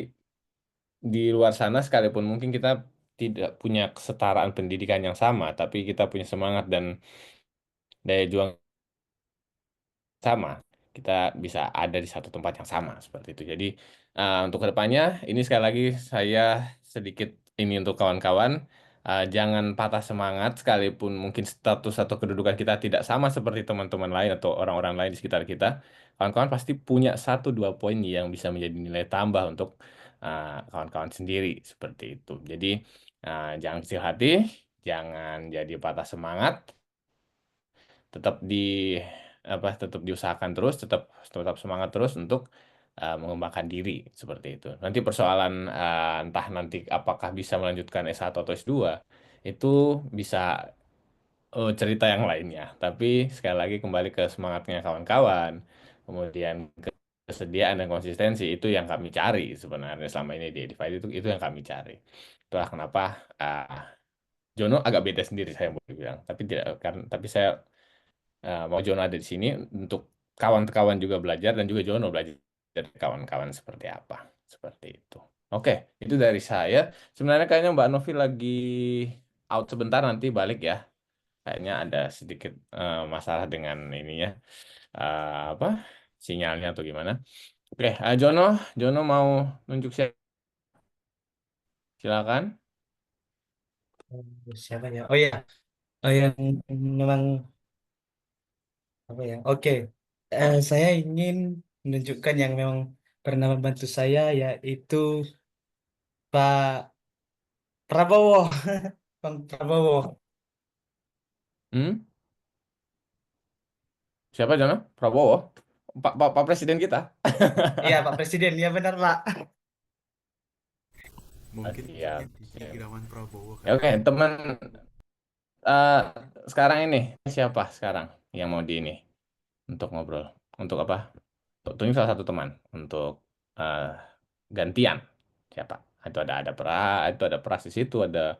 di luar sana sekalipun mungkin kita tidak punya kesetaraan pendidikan yang sama, tapi kita punya semangat dan daya juang sama, kita bisa ada di satu tempat yang sama seperti itu. Jadi untuk kedepannya ini sekali lagi saya sedikit ini untuk kawan-kawan jangan patah semangat sekalipun mungkin status atau kedudukan kita tidak sama seperti teman-teman lain atau orang-orang lain di sekitar kita. Kawan-kawan pasti punya satu dua poin yang bisa menjadi nilai tambah untuk kawan-kawan sendiri seperti itu. Jadi jangan kecil hati, jangan jadi patah semangat, tetap tetap diusahakan terus, tetap tetap semangat terus untuk mengembangkan diri seperti itu. Nanti persoalan entah nanti apakah bisa melanjutkan S1 atau S2 itu bisa cerita yang lainnya. Tapi sekali lagi kembali ke semangatnya kawan-kawan, kemudian kesediaan dan konsistensi itu yang kami cari sebenarnya selama ini di Edified itu yang kami cari. Itulah kenapa Jono agak beda sendiri saya boleh bilang. Tapi tidak karena tapi saya mau Jono ada di sini untuk kawan-kawan juga belajar dan juga Jono belajar dari kawan-kawan seperti apa. Seperti itu. Oke, itu dari saya. Sebenarnya kayaknya Mbak Novi lagi out sebentar, nanti balik ya. Kayaknya ada sedikit masalah dengan ininya, apa sinyalnya atau gimana. Oke, Jono mau nunjuk siapa? Silakan. Siapa ya? Oh ya, oh yang memang apa ya? Oke. Saya ingin menunjukkan yang memang pernah membantu saya, yaitu Pak Prabowo. Bang Prabowo. Hmm? Siapa Jono? Prabowo? Pak Presiden kita. Iya, Pak Presiden, ya benar, Pak. Mungkin Siap, kayaknya Diki siap. Irawan Prabowo Ya, oke, kali. teman, eh, sekarang ini siapa sekarang yang mau di ini untuk ngobrol? Untuk apa? Tunjuk salah satu teman untuk eh, gantian. Siapa? Itu ada Pras di situ, ada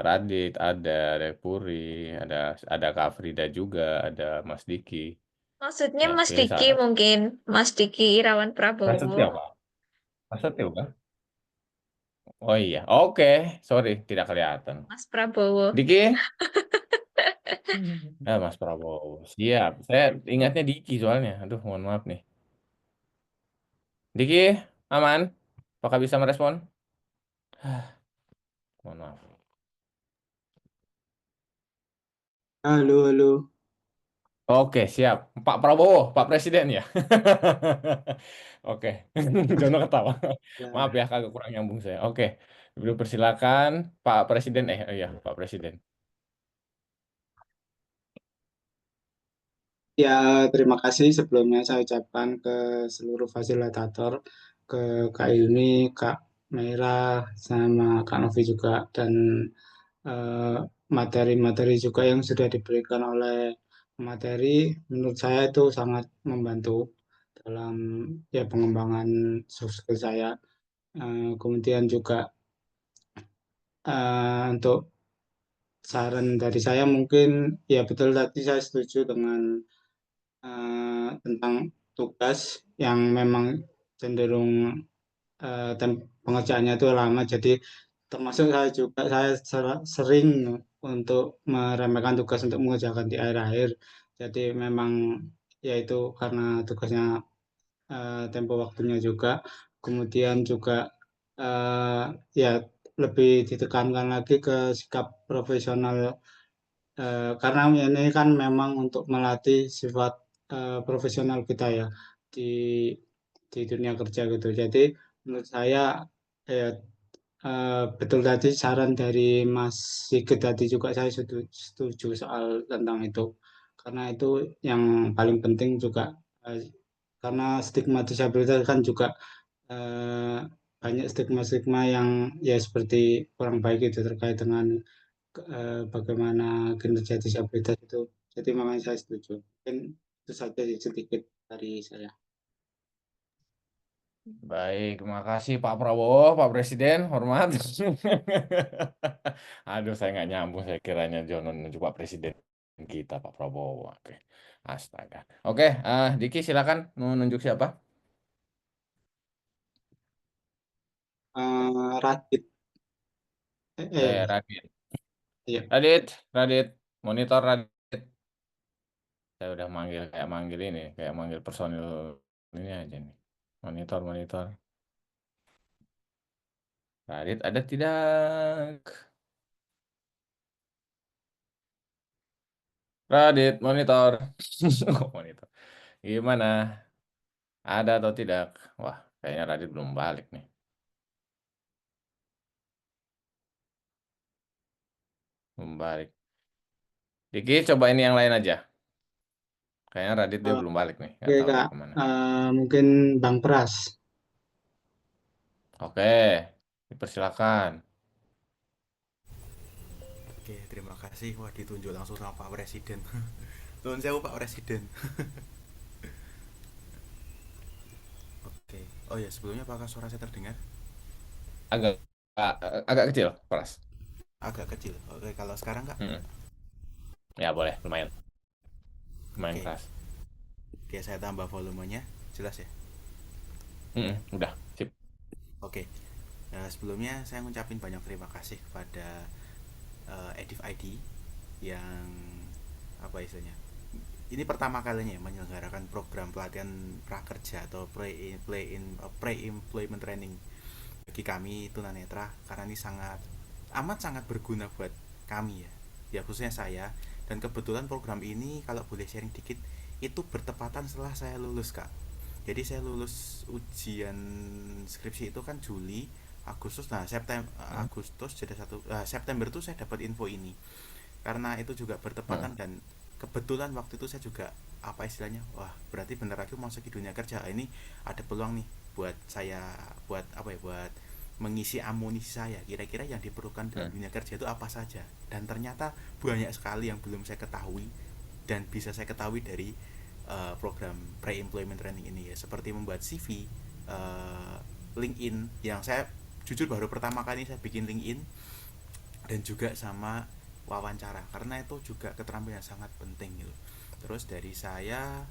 Radit, ada Repuri, ada Kak Frida juga, ada Mas Diki. Maksudnya Ya, Mas pilih Diki salah satu. mungkin, Mas Diki Irawan Prabowo, Prasetyo, Pak. Prasetyo, kan? Oh iya, oke. Sorry, tidak kelihatan. Mas Prabowo. Diki? Mas Prabowo. Siap. Saya ingatnya Diki soalnya. Aduh, mohon maaf nih. Diki, aman? Apakah bisa merespon? Mohon maaf. Halo, halo. Oke, siap. Pak Prabowo, Pak Presiden ya. Oke, Jono ketawa. Maaf Ya, ya, kagak kurang nyambung saya. Oke, dulu persilakan Pak Presiden. Iya, Pak Presiden. ya, terima kasih sebelumnya saya ucapkan ke seluruh fasilitator, ke Kak Yuni, Kak Meira, sama Kak Novi juga, dan eh, materi-materi juga yang sudah diberikan oleh materi, menurut saya itu sangat membantu dalam ya pengembangan soft skill saya. Kemudian juga untuk saran dari saya mungkin ya betul tadi saya setuju dengan tentang tugas yang memang cenderung pengerjaannya itu lama. Jadi termasuk saya juga saya sering untuk meremehkan tugas untuk mengerjakan di akhir-akhir. Jadi memang yaitu karena tugasnya tempo waktunya juga. Kemudian juga eh, ya lebih ditekankan lagi ke sikap profesional karena ini kan memang untuk melatih sifat profesional kita ya di dunia kerja gitu. Jadi menurut saya ya betul tadi saran dari Mas Sigit tadi juga saya setuju soal tentang itu. Karena itu yang paling penting juga eh, karena stigma disabilitas kan juga eh, banyak stigma-stigma yang ya seperti kurang baik itu terkait dengan bagaimana kinerja disabilitas itu. Jadi makanya saya setuju. Mungkin itu saja sih sedikit dari saya. Baik, makasih Pak Prabowo, Pak Presiden, hormat. Aduh, saya nggak nyambung. Saya kiranya Jono nunjuk Pak Presiden kita, Pak Prabowo. Oke, astaga. Oke, Diki silakan mau nunjuk siapa? Radit, Radit. iya. Radit, monitor Radit. Saya udah manggil ini, kayak manggil personil ini aja nih. Monitor. Radit ada tidak? Radit, monitor. Kok monitor. Gimana? Ada atau tidak? Wah, kayaknya Radit belum balik nih. Belum balik. Diki, coba ini yang lain aja. Kayaknya Radit dia Eh, belum balik nih. Nggak Oke tahu dia Kak, kemana. mungkin Bang Pras. Oke, dipersilakan. Oke, terima kasih. Wah, ditunjuk langsung sama Pak Presiden. Nuhun sewu Pak Presiden. Oke. Oh ya, sebelumnya apakah suara saya terdengar? Agak agak kecil, Pras. Agak kecil. Oke, kalau sekarang Kak? Mm-mm. Ya boleh, lumayan. Lumayan Oke. keras. Oke, saya tambah volumenya. Jelas ya? Udah, sip. Oke. Sebelumnya saya ngucapin banyak terima kasih kepada Edif ID yang apa istilahnya, ini pertama kalinya menyelenggarakan program pelatihan prakerja atau pre-employment training bagi kami tunanetra, karena ini amat sangat berguna buat kami ya khususnya saya. Dan kebetulan program ini kalau boleh sharing dikit itu bertepatan setelah saya lulus kak. Jadi saya lulus ujian skripsi itu kan Juli Agustus, nah Agustus jadi September tuh saya dapat info ini, karena itu juga bertepatan. Dan kebetulan waktu itu saya juga apa istilahnya, wah berarti bentar lagi mau masuk ke dunia kerja, ini ada peluang nih buat saya, buat apa ya, buat mengisi amunisi saya, kira-kira yang diperlukan dalam dunia kerja itu apa saja. Dan ternyata banyak sekali yang belum saya ketahui dan bisa saya ketahui dari program pre-employment training ini ya, seperti membuat CV, LinkedIn, yang saya jujur baru pertama kali saya bikin LinkedIn, dan juga sama wawancara, karena itu juga keterampilan yang sangat penting gitu. Terus dari saya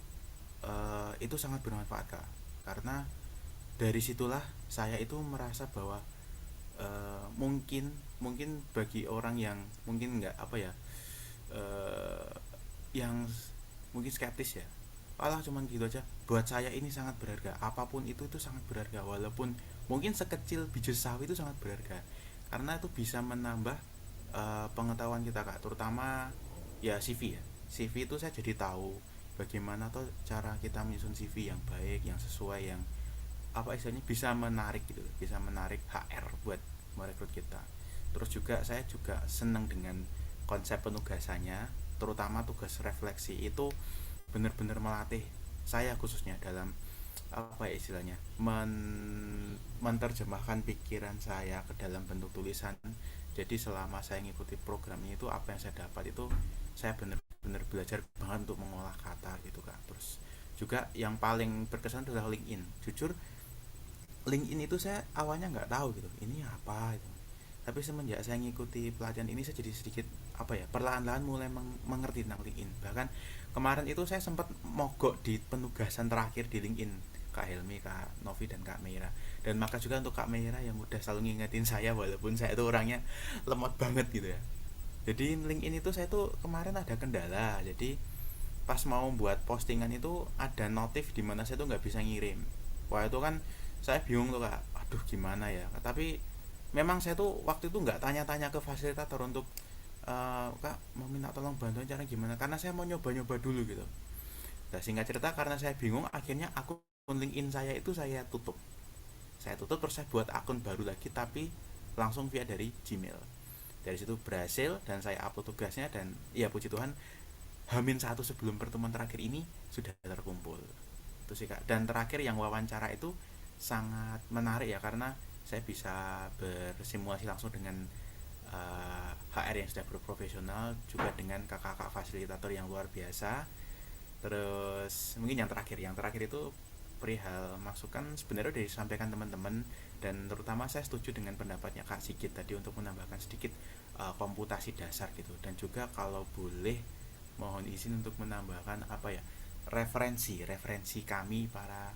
itu sangat bermanfaat kak, karena dari situlah saya itu merasa bahwa mungkin bagi orang yang mungkin nggak apa ya, yang mungkin skeptis ya, alah cuman gitu aja, buat saya ini sangat berharga. Apapun itu sangat berharga, walaupun mungkin sekecil biji sawi itu sangat berharga, karena itu bisa menambah pengetahuan kita kak, terutama ya CV ya. CV itu saya jadi tahu bagaimana tuh cara kita menyusun CV yang baik, yang sesuai, yang apa istilahnya bisa menarik gitu, bisa menarik HR buat merekrut kita. Terus juga saya juga senang dengan konsep penugasannya, terutama tugas refleksi itu benar-benar melatih saya khususnya dalam apa ya istilahnya, menerjemahkan pikiran saya ke dalam bentuk tulisan. Jadi selama saya ngikuti program ini itu apa yang saya dapat itu saya benar-benar belajar banget untuk mengolah kata gitu kak. Terus juga yang paling berkesan adalah LinkedIn. Jujur LinkedIn itu saya awalnya nggak tahu gitu ini apa gitu. Tapi semenjak saya ngikuti pelatihan ini saya jadi sedikit apa ya, perlahan-lahan mulai mengerti tentang LinkedIn. Bahkan kemarin itu saya sempat mogok di penugasan terakhir di LinkedIn, Kak Helmi, Kak Novi, dan Kak Meira. Dan maka juga untuk Kak Meira yang udah selalu ngingetin saya walaupun saya itu orangnya lemot banget gitu ya. Jadi LinkedIn itu saya tuh kemarin ada kendala. Jadi pas mau buat postingan itu ada notif di mana saya tuh nggak bisa ngirim. Wah itu kan saya bingung tuh kak, aduh gimana ya. Tapi memang saya tuh waktu itu nggak tanya-tanya ke fasilitator untuk kak mau minta tolong bantuan cara gimana, karena saya mau nyoba-nyoba dulu gitu. Nah singkat cerita karena saya bingung, akhirnya akun LinkedIn saya itu saya tutup terus saya buat akun baru lagi, tapi langsung via dari Gmail. Dari situ berhasil dan saya upload tugasnya, dan ya puji Tuhan H-1 sebelum pertemuan terakhir ini sudah terkumpul. Itu sih kak. Dan terakhir yang wawancara itu sangat menarik ya, karena saya bisa bersimulasi langsung dengan HR yang sudah berprofesional, juga dengan kakak-kakak fasilitator yang luar biasa. Terus mungkin yang terakhir itu perihal masukan sebenarnya sudah disampaikan teman-teman, dan terutama saya setuju dengan pendapatnya Kak Sigit tadi untuk menambahkan sedikit komputasi dasar gitu. Dan juga kalau boleh mohon izin untuk menambahkan apa ya, referensi kami para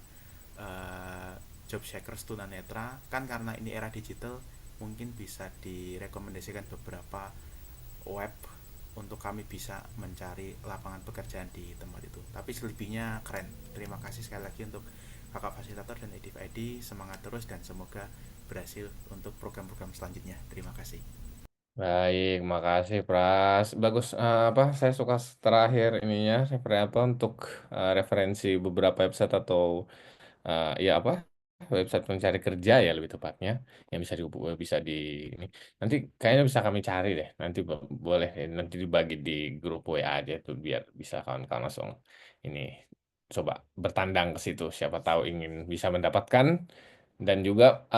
job seekers tunanetra, kan karena ini era digital mungkin bisa direkomendasikan beberapa web untuk kami bisa mencari lapangan pekerjaan di tempat itu. Tapi selebihnya keren. Terima kasih sekali lagi untuk kakak fasilitator dan Edif ID. Semangat terus dan semoga berhasil untuk program-program selanjutnya. Terima kasih. Baik, makasih Pras. Bagus, apa? Saya suka terakhir ininya, apa untuk referensi beberapa website atau ya apa? Website pencari kerja ya lebih tepatnya, yang bisa di ini. Nanti kayaknya bisa kami cari deh. Nanti boleh nanti dibagi di grup WA aja tuh biar bisa kawan-kawan langsung ini coba bertandang ke situ. Siapa tahu ingin bisa mendapatkan. Dan juga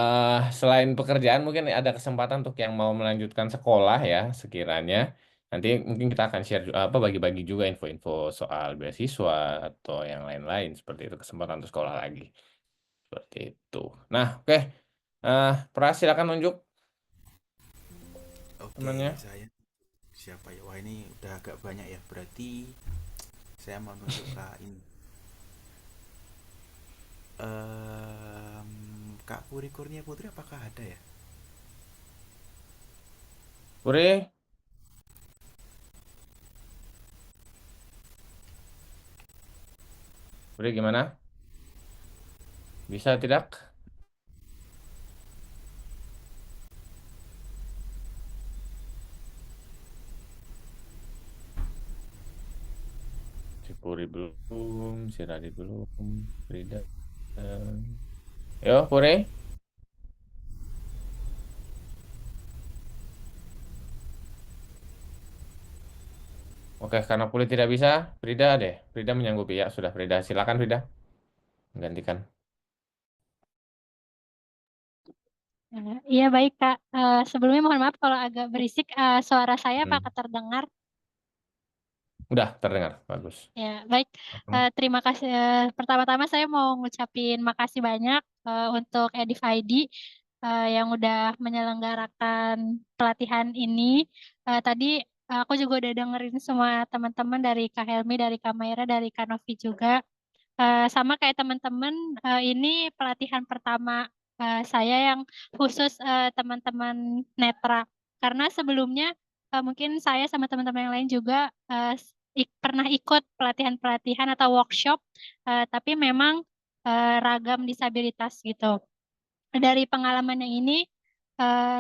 selain pekerjaan mungkin ada kesempatan untuk yang mau melanjutkan sekolah ya sekiranya. Nanti mungkin kita akan share apa bagi-bagi juga info-info soal beasiswa atau yang lain-lain seperti itu, kesempatan untuk sekolah lagi. Seperti itu. Nah, oke. Pras silakan nunjuk Oke, temannya. saya siapa ya? Wah ini udah agak banyak ya. Berarti saya mau nunjuk ke ini. Kak Puri Kurnia Putri apakah ada ya? Puri, Puri gimana? Bisa tidak? Si Puri belum, si Radit belum, Frida. Yo, Puri. Oke, karena Puri tidak bisa, Frida deh. Frida menyanggupi ya, sudah Frida. Silakan Frida, gantikan. Iya baik Kak. Sebelumnya mohon maaf kalau agak berisik. Suara saya Hmm. apakah terdengar? Udah terdengar, bagus. Ya baik. Langsung. Terima kasih. Pertama-tama saya mau ngucapin makasih banyak untuk Edif ID yang udah menyelenggarakan pelatihan ini. Tadi aku juga udah dengerin semua teman-teman dari Kak Helmi, dari Kak Maira, dari Kak Novi juga. Sama kayak teman-teman, ini pelatihan pertama saya yang khusus teman-teman netra. Karena sebelumnya mungkin saya sama teman-teman yang lain juga pernah ikut pelatihan-pelatihan atau workshop, tapi memang ragam disabilitas gitu. Dari pengalaman yang ini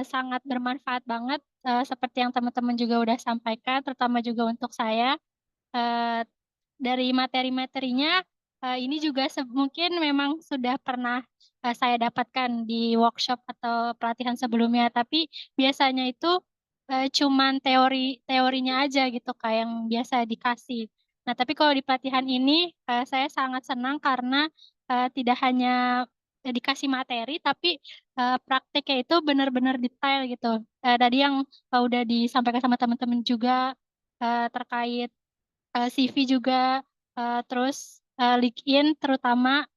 sangat bermanfaat banget, seperti yang teman-teman juga udah sampaikan, terutama juga untuk saya. Eh, dari materi-materinya ini juga mungkin memang sudah pernah saya dapatkan di workshop atau pelatihan sebelumnya, tapi biasanya itu cuman teorinya aja gitu kayak yang biasa dikasih. Nah, tapi kalau di pelatihan ini saya sangat senang karena tidak hanya dikasih materi, tapi prakteknya itu benar-benar detail gitu. Tadi yang udah disampaikan sama teman-teman juga terkait CV juga, terus LinkedIn terutama,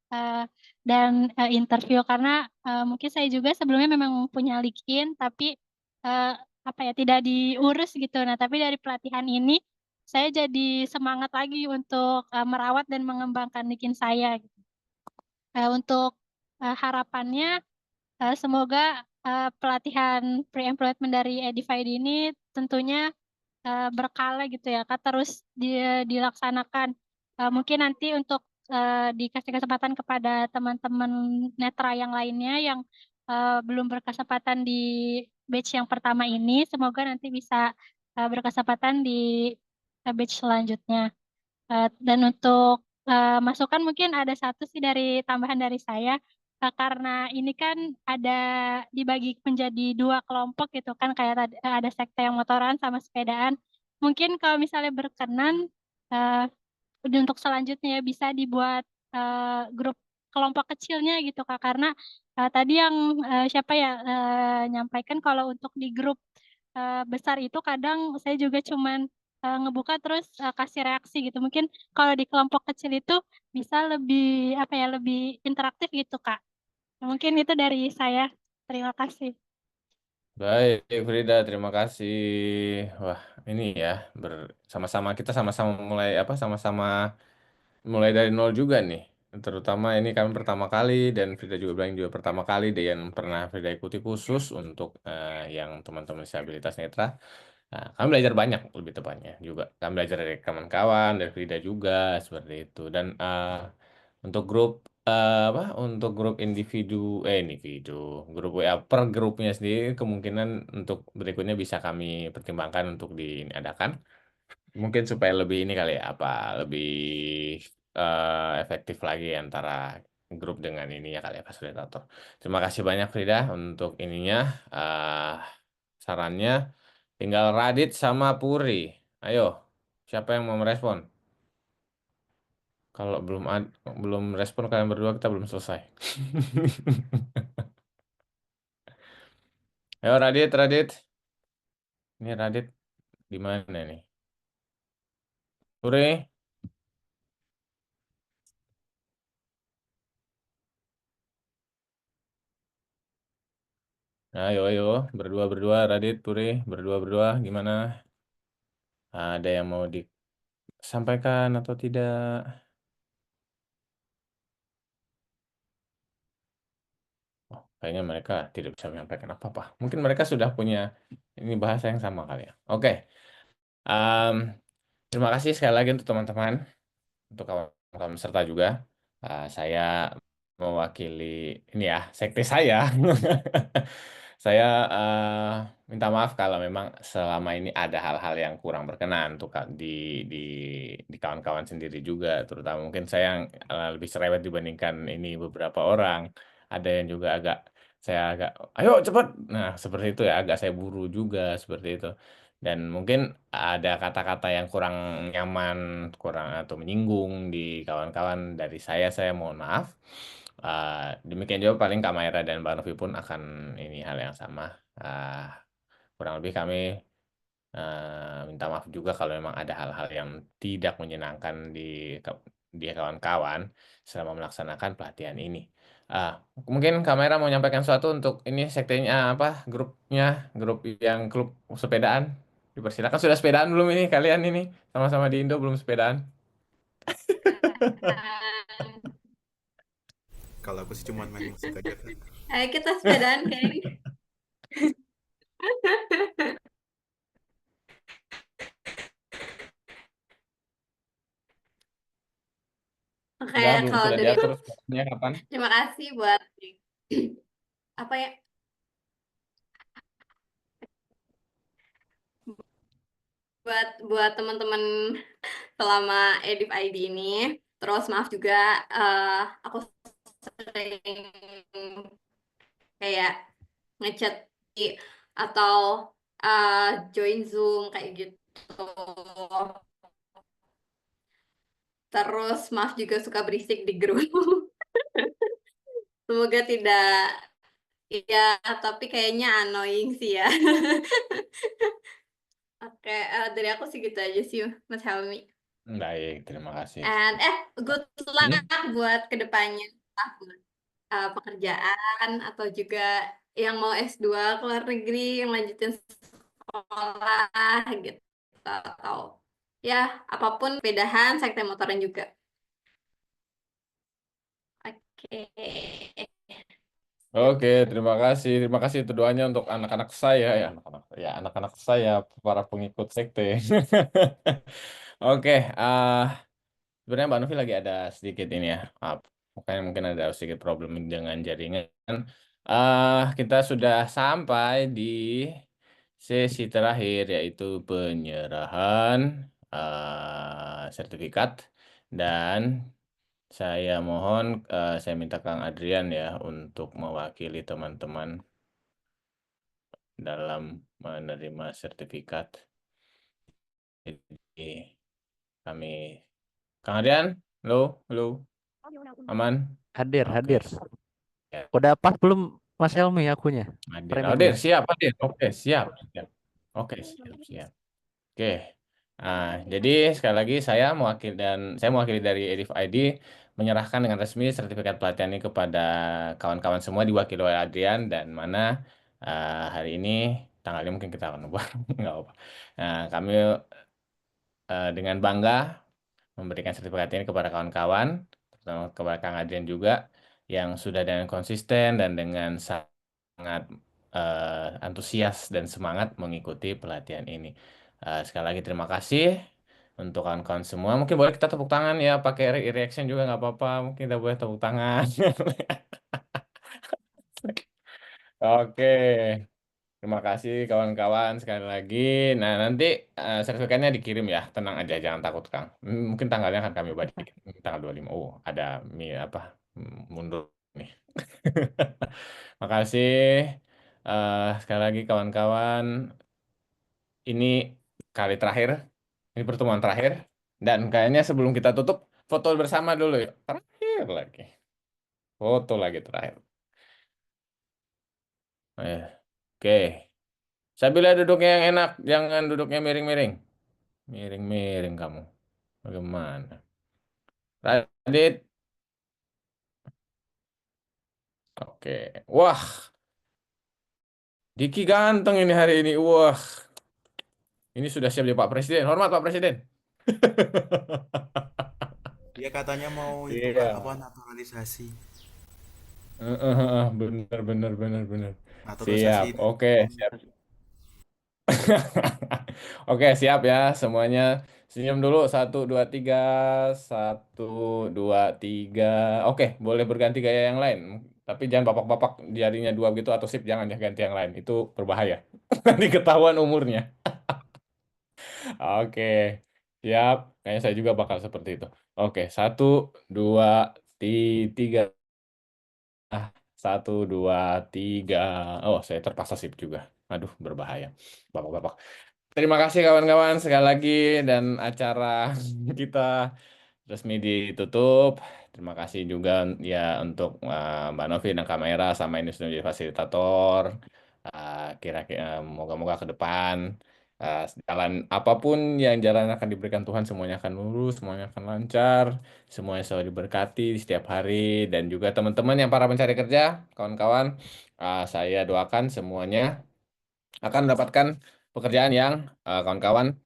dan interview karena mungkin saya juga sebelumnya memang punya LinkedIn tapi eh, apa ya tidak diurus gitu. Nah, tapi dari pelatihan ini saya jadi semangat lagi untuk merawat dan mengembangkan LinkedIn saya. Gitu. Untuk harapannya semoga pelatihan pre-employment dari Edified ini tentunya berkala gitu ya Kak, terus dilaksanakan. Mungkin nanti untuk dikasih kesempatan kepada teman-teman netra yang lainnya yang belum berkesempatan di batch yang pertama ini, semoga nanti bisa berkesempatan di batch selanjutnya. Dan untuk masukan mungkin ada satu sih dari tambahan dari saya. Karena ini kan ada dibagi menjadi dua kelompok gitu kan kayak ada sekte yang motoran sama sepedaan. Mungkin kalau misalnya berkenan eh, untuk selanjutnya ya bisa dibuat grup kelompok kecilnya gitu Kak karena tadi yang siapa ya nyampaikan kalau untuk di grup besar itu kadang saya juga cuman ngebuka terus kasih reaksi gitu. Mungkin kalau di kelompok kecil itu bisa lebih apa ya lebih interaktif gitu Kak. Mungkin itu dari saya. Terima kasih. Baik, Frida, terima kasih. Wah, ini ya, sama-sama kita sama-sama mulai apa? Sama-sama mulai dari nol juga nih. Terutama ini kami pertama kali dan Frida juga bilang juga pertama kali deh yang pernah Frida ikuti khusus untuk yang teman-teman disabilitas netra. Nah, kami belajar banyak lebih tepatnya juga. Kami belajar dari kawan-kawan, dari Frida juga seperti itu. Dan untuk grup apa? Untuk grup individu, grup WA per grupnya sendiri kemungkinan untuk berikutnya bisa kami pertimbangkan untuk diadakan. Mungkin supaya lebih ini kali ya, apa lebih efektif lagi antara grup dengan ini ya kali ya fasilitator. Terima kasih banyak Frida untuk ininya sarannya. Tinggal Radit sama Puri. Ayo, siapa yang mau merespon? Kalau belum respon kalian berdua kita belum selesai. Ayo Radit, Radit. Ini Radit di mana nih? Puri. Ayo, ayo, berdua-berdua, Radit, Puri, berdua-berdua, gimana? Ada yang mau disampaikan atau tidak? Oh, kayaknya mereka tidak bisa menyampaikan apa-apa. Mungkin mereka sudah punya ini bahasa yang sama kali ya. Oke, Em, terima kasih sekali lagi untuk teman-teman, untuk kawan-kawan peserta juga. Saya mewakili ini ya, sekte saya. Saya minta maaf kalau memang selama ini ada hal-hal yang kurang berkenan untuk di di kawan-kawan sendiri juga, terutama mungkin saya yang lebih cerewet dibandingkan ini beberapa orang. Ada yang juga saya agak, ayo cepat. Nah, seperti itu ya, agak saya buru juga seperti itu. Dan mungkin ada kata-kata yang kurang nyaman, kurang atau menyinggung di kawan-kawan dari saya mohon maaf. Demikian juga paling Kak Maira dan Mbak Novi pun akan ini hal yang sama. Ah, Kurang lebih kami minta maaf juga kalau memang ada hal-hal yang tidak menyenangkan di kawan-kawan selama melaksanakan pelatihan ini. Mungkin kamera mau nyampaikan sesuatu untuk ini sektenya apa grupnya, grup yang klub sepedaan. Dipersilakan, sudah sepedaan belum ini kalian ini sama-sama di Indo belum sepedaan? Kalau aku sih cuma main musik aja Kak. Ayo kita sepedaan, geng. Oke, Sudah belum kalau sudah dari diatur sepedanya kapan? terima kasih buat apa ya? Buat teman-teman selama Edif ID ini. Terus maaf juga aku sering kayak ngechat atau join Zoom kayak gitu. Terus maaf juga suka berisik di grup. Semoga tidak, ya tapi kayaknya annoying sih ya. Oke, dari aku sih gitu aja sih Mas Helmi. Baik, terima kasih. And good luck buat kedepannya, pekerjaan atau juga yang mau S2 ke luar negeri, yang lanjutin sekolah gitu, atau ya apapun pedahan, sektor motoran juga. Oke. Oke, terima kasih. Terima kasih itu doanya untuk anak-anak saya anak-anak saya para pengikut sekte. Oke, sebenarnya Mbak Novi lagi ada sedikit ini ya. Makanya mungkin ada sedikit problem dengan jaringan. Kita sudah sampai di sesi terakhir yaitu penyerahan sertifikat dan saya mohon, saya minta Kang Adrian ya untuk mewakili teman-teman dalam menerima sertifikat. Jadi kami, Kang Adrian, halo, aman? Hadir, Oke. hadir. Ya. Udah pas belum Mas Helmi akunya? Hadir, siap, hadir. Oke, siap. Oke, siap. Oke. Jadi sekali lagi saya mewakili dari Edif ID menyerahkan dengan resmi sertifikat pelatihan ini kepada kawan-kawan semua diwakili oleh Adrian dan mana hari ini tanggalnya mungkin kita akan ubah nggak apa. Kami dengan bangga memberikan sertifikat ini kepada kawan-kawan, terutama kepada Kang Adrian juga yang sudah dengan konsisten dan dengan sangat antusias dan semangat mengikuti pelatihan ini. Sekali lagi terima kasih untuk kawan-kawan semua. Mungkin boleh kita tepuk tangan ya, pakai reaction juga nggak apa-apa. Mungkin kita boleh tepuk tangan. Oke, terima kasih kawan-kawan sekali lagi. Nah, nanti sertifikatnya dikirim ya. Tenang aja, jangan takut Kang. Mungkin tanggalnya akan kami ubah dikit. Tanggal 25. Oh, ada mundur nih. Makasih. Sekali lagi kawan-kawan, ini kali terakhir, ini pertemuan terakhir, dan kayaknya sebelum kita tutup, foto bersama dulu ya. Terakhir lagi. Foto lagi terakhir. Oke. Sabila duduknya yang enak, jangan duduknya miring-miring. Miring-miring kamu. Bagaimana? Radit. Oke. Wah, Diki ganteng ini hari ini. Wah. Ini sudah siap jadi Pak Presiden. Hormat Pak Presiden. Dia katanya mau itu Iya. Kak, apa naturalisasi. Bener. Naturalisasi Siap. Oke, siap. Oke, siap ya semuanya. Senyum dulu, 1, 2, 3, 1, 2, 3. Oke, boleh berganti gaya yang lain. Tapi jangan bapak-bapak jarinya 2 gitu atau sip, jangan ya ganti yang lain. Itu berbahaya. Nanti ketahuan umurnya. Oke, siap. Kayaknya saya juga bakal seperti itu. Oke, 1, 2, 3. 1, 2, 3. Oh, saya terpaksa sip juga. Aduh, berbahaya. Bapak-bapak. Terima kasih kawan-kawan sekali lagi dan acara kita resmi ditutup. Terima kasih juga ya untuk Mbak Novi dan kamera sama ini sudah menjadi fasilitator. Kira-kira moga-moga ke depan jalan apapun yang jalan akan diberikan Tuhan semuanya akan lurus, semuanya akan lancar, semuanya selalu diberkati di setiap hari dan juga teman-teman yang para pencari kerja, kawan-kawan, saya doakan semuanya akan mendapatkan pekerjaan yang kawan-kawan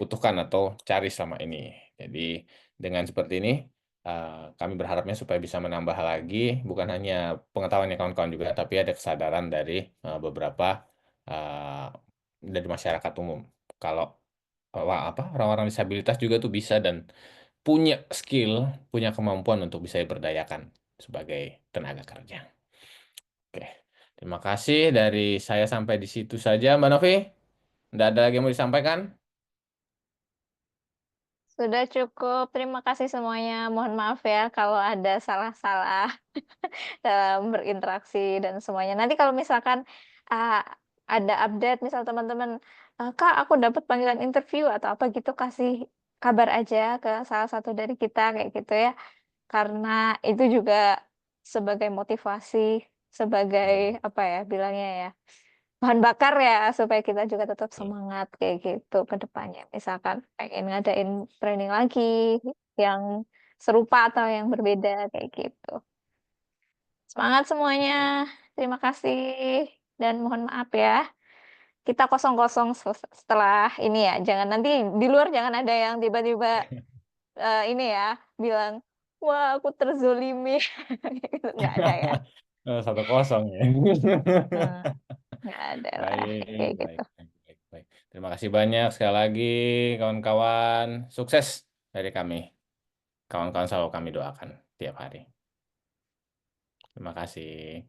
butuhkan atau cari selama ini. Jadi dengan seperti ini kami berharapnya supaya bisa menambah lagi bukan hanya pengetahuan kawan-kawan juga, tapi ada kesadaran dari beberapa uh, dari masyarakat umum. Kalau orang-orang disabilitas juga tuh bisa dan punya skill, punya kemampuan untuk bisa diberdayakan sebagai tenaga kerja. Oke, terima kasih dari saya sampai di situ saja, Mbak Novi. Tidak ada lagi yang mau disampaikan? Sudah cukup. Terima kasih semuanya. Mohon maaf ya kalau ada salah-salah dalam berinteraksi dan semuanya. Nanti kalau misalkan uh, ada update, misal teman-teman, Kak, aku dapat panggilan interview atau apa gitu, kasih kabar aja ke salah satu dari kita kayak gitu ya. Karena itu juga sebagai motivasi, sebagai apa ya bilangnya ya, bahan bakar ya supaya kita juga tetap semangat kayak gitu ke depannya. Misalkan pengen ngadain training lagi yang serupa atau yang berbeda kayak gitu. Semangat semuanya. Terima kasih dan mohon maaf ya. Kita kosong-kosong setelah ini ya. Jangan nanti di luar jangan ada yang tiba-tiba ini ya bilang, wah aku terzolimi. Gitu. Nggak ada ya. 1-0 ya. Nggak ada lah Baik, kayak baik, gitu. baik, baik, baik. Terima kasih banyak sekali lagi kawan-kawan. Sukses dari kami. Kawan-kawan selalu kami doakan tiap hari. Terima kasih.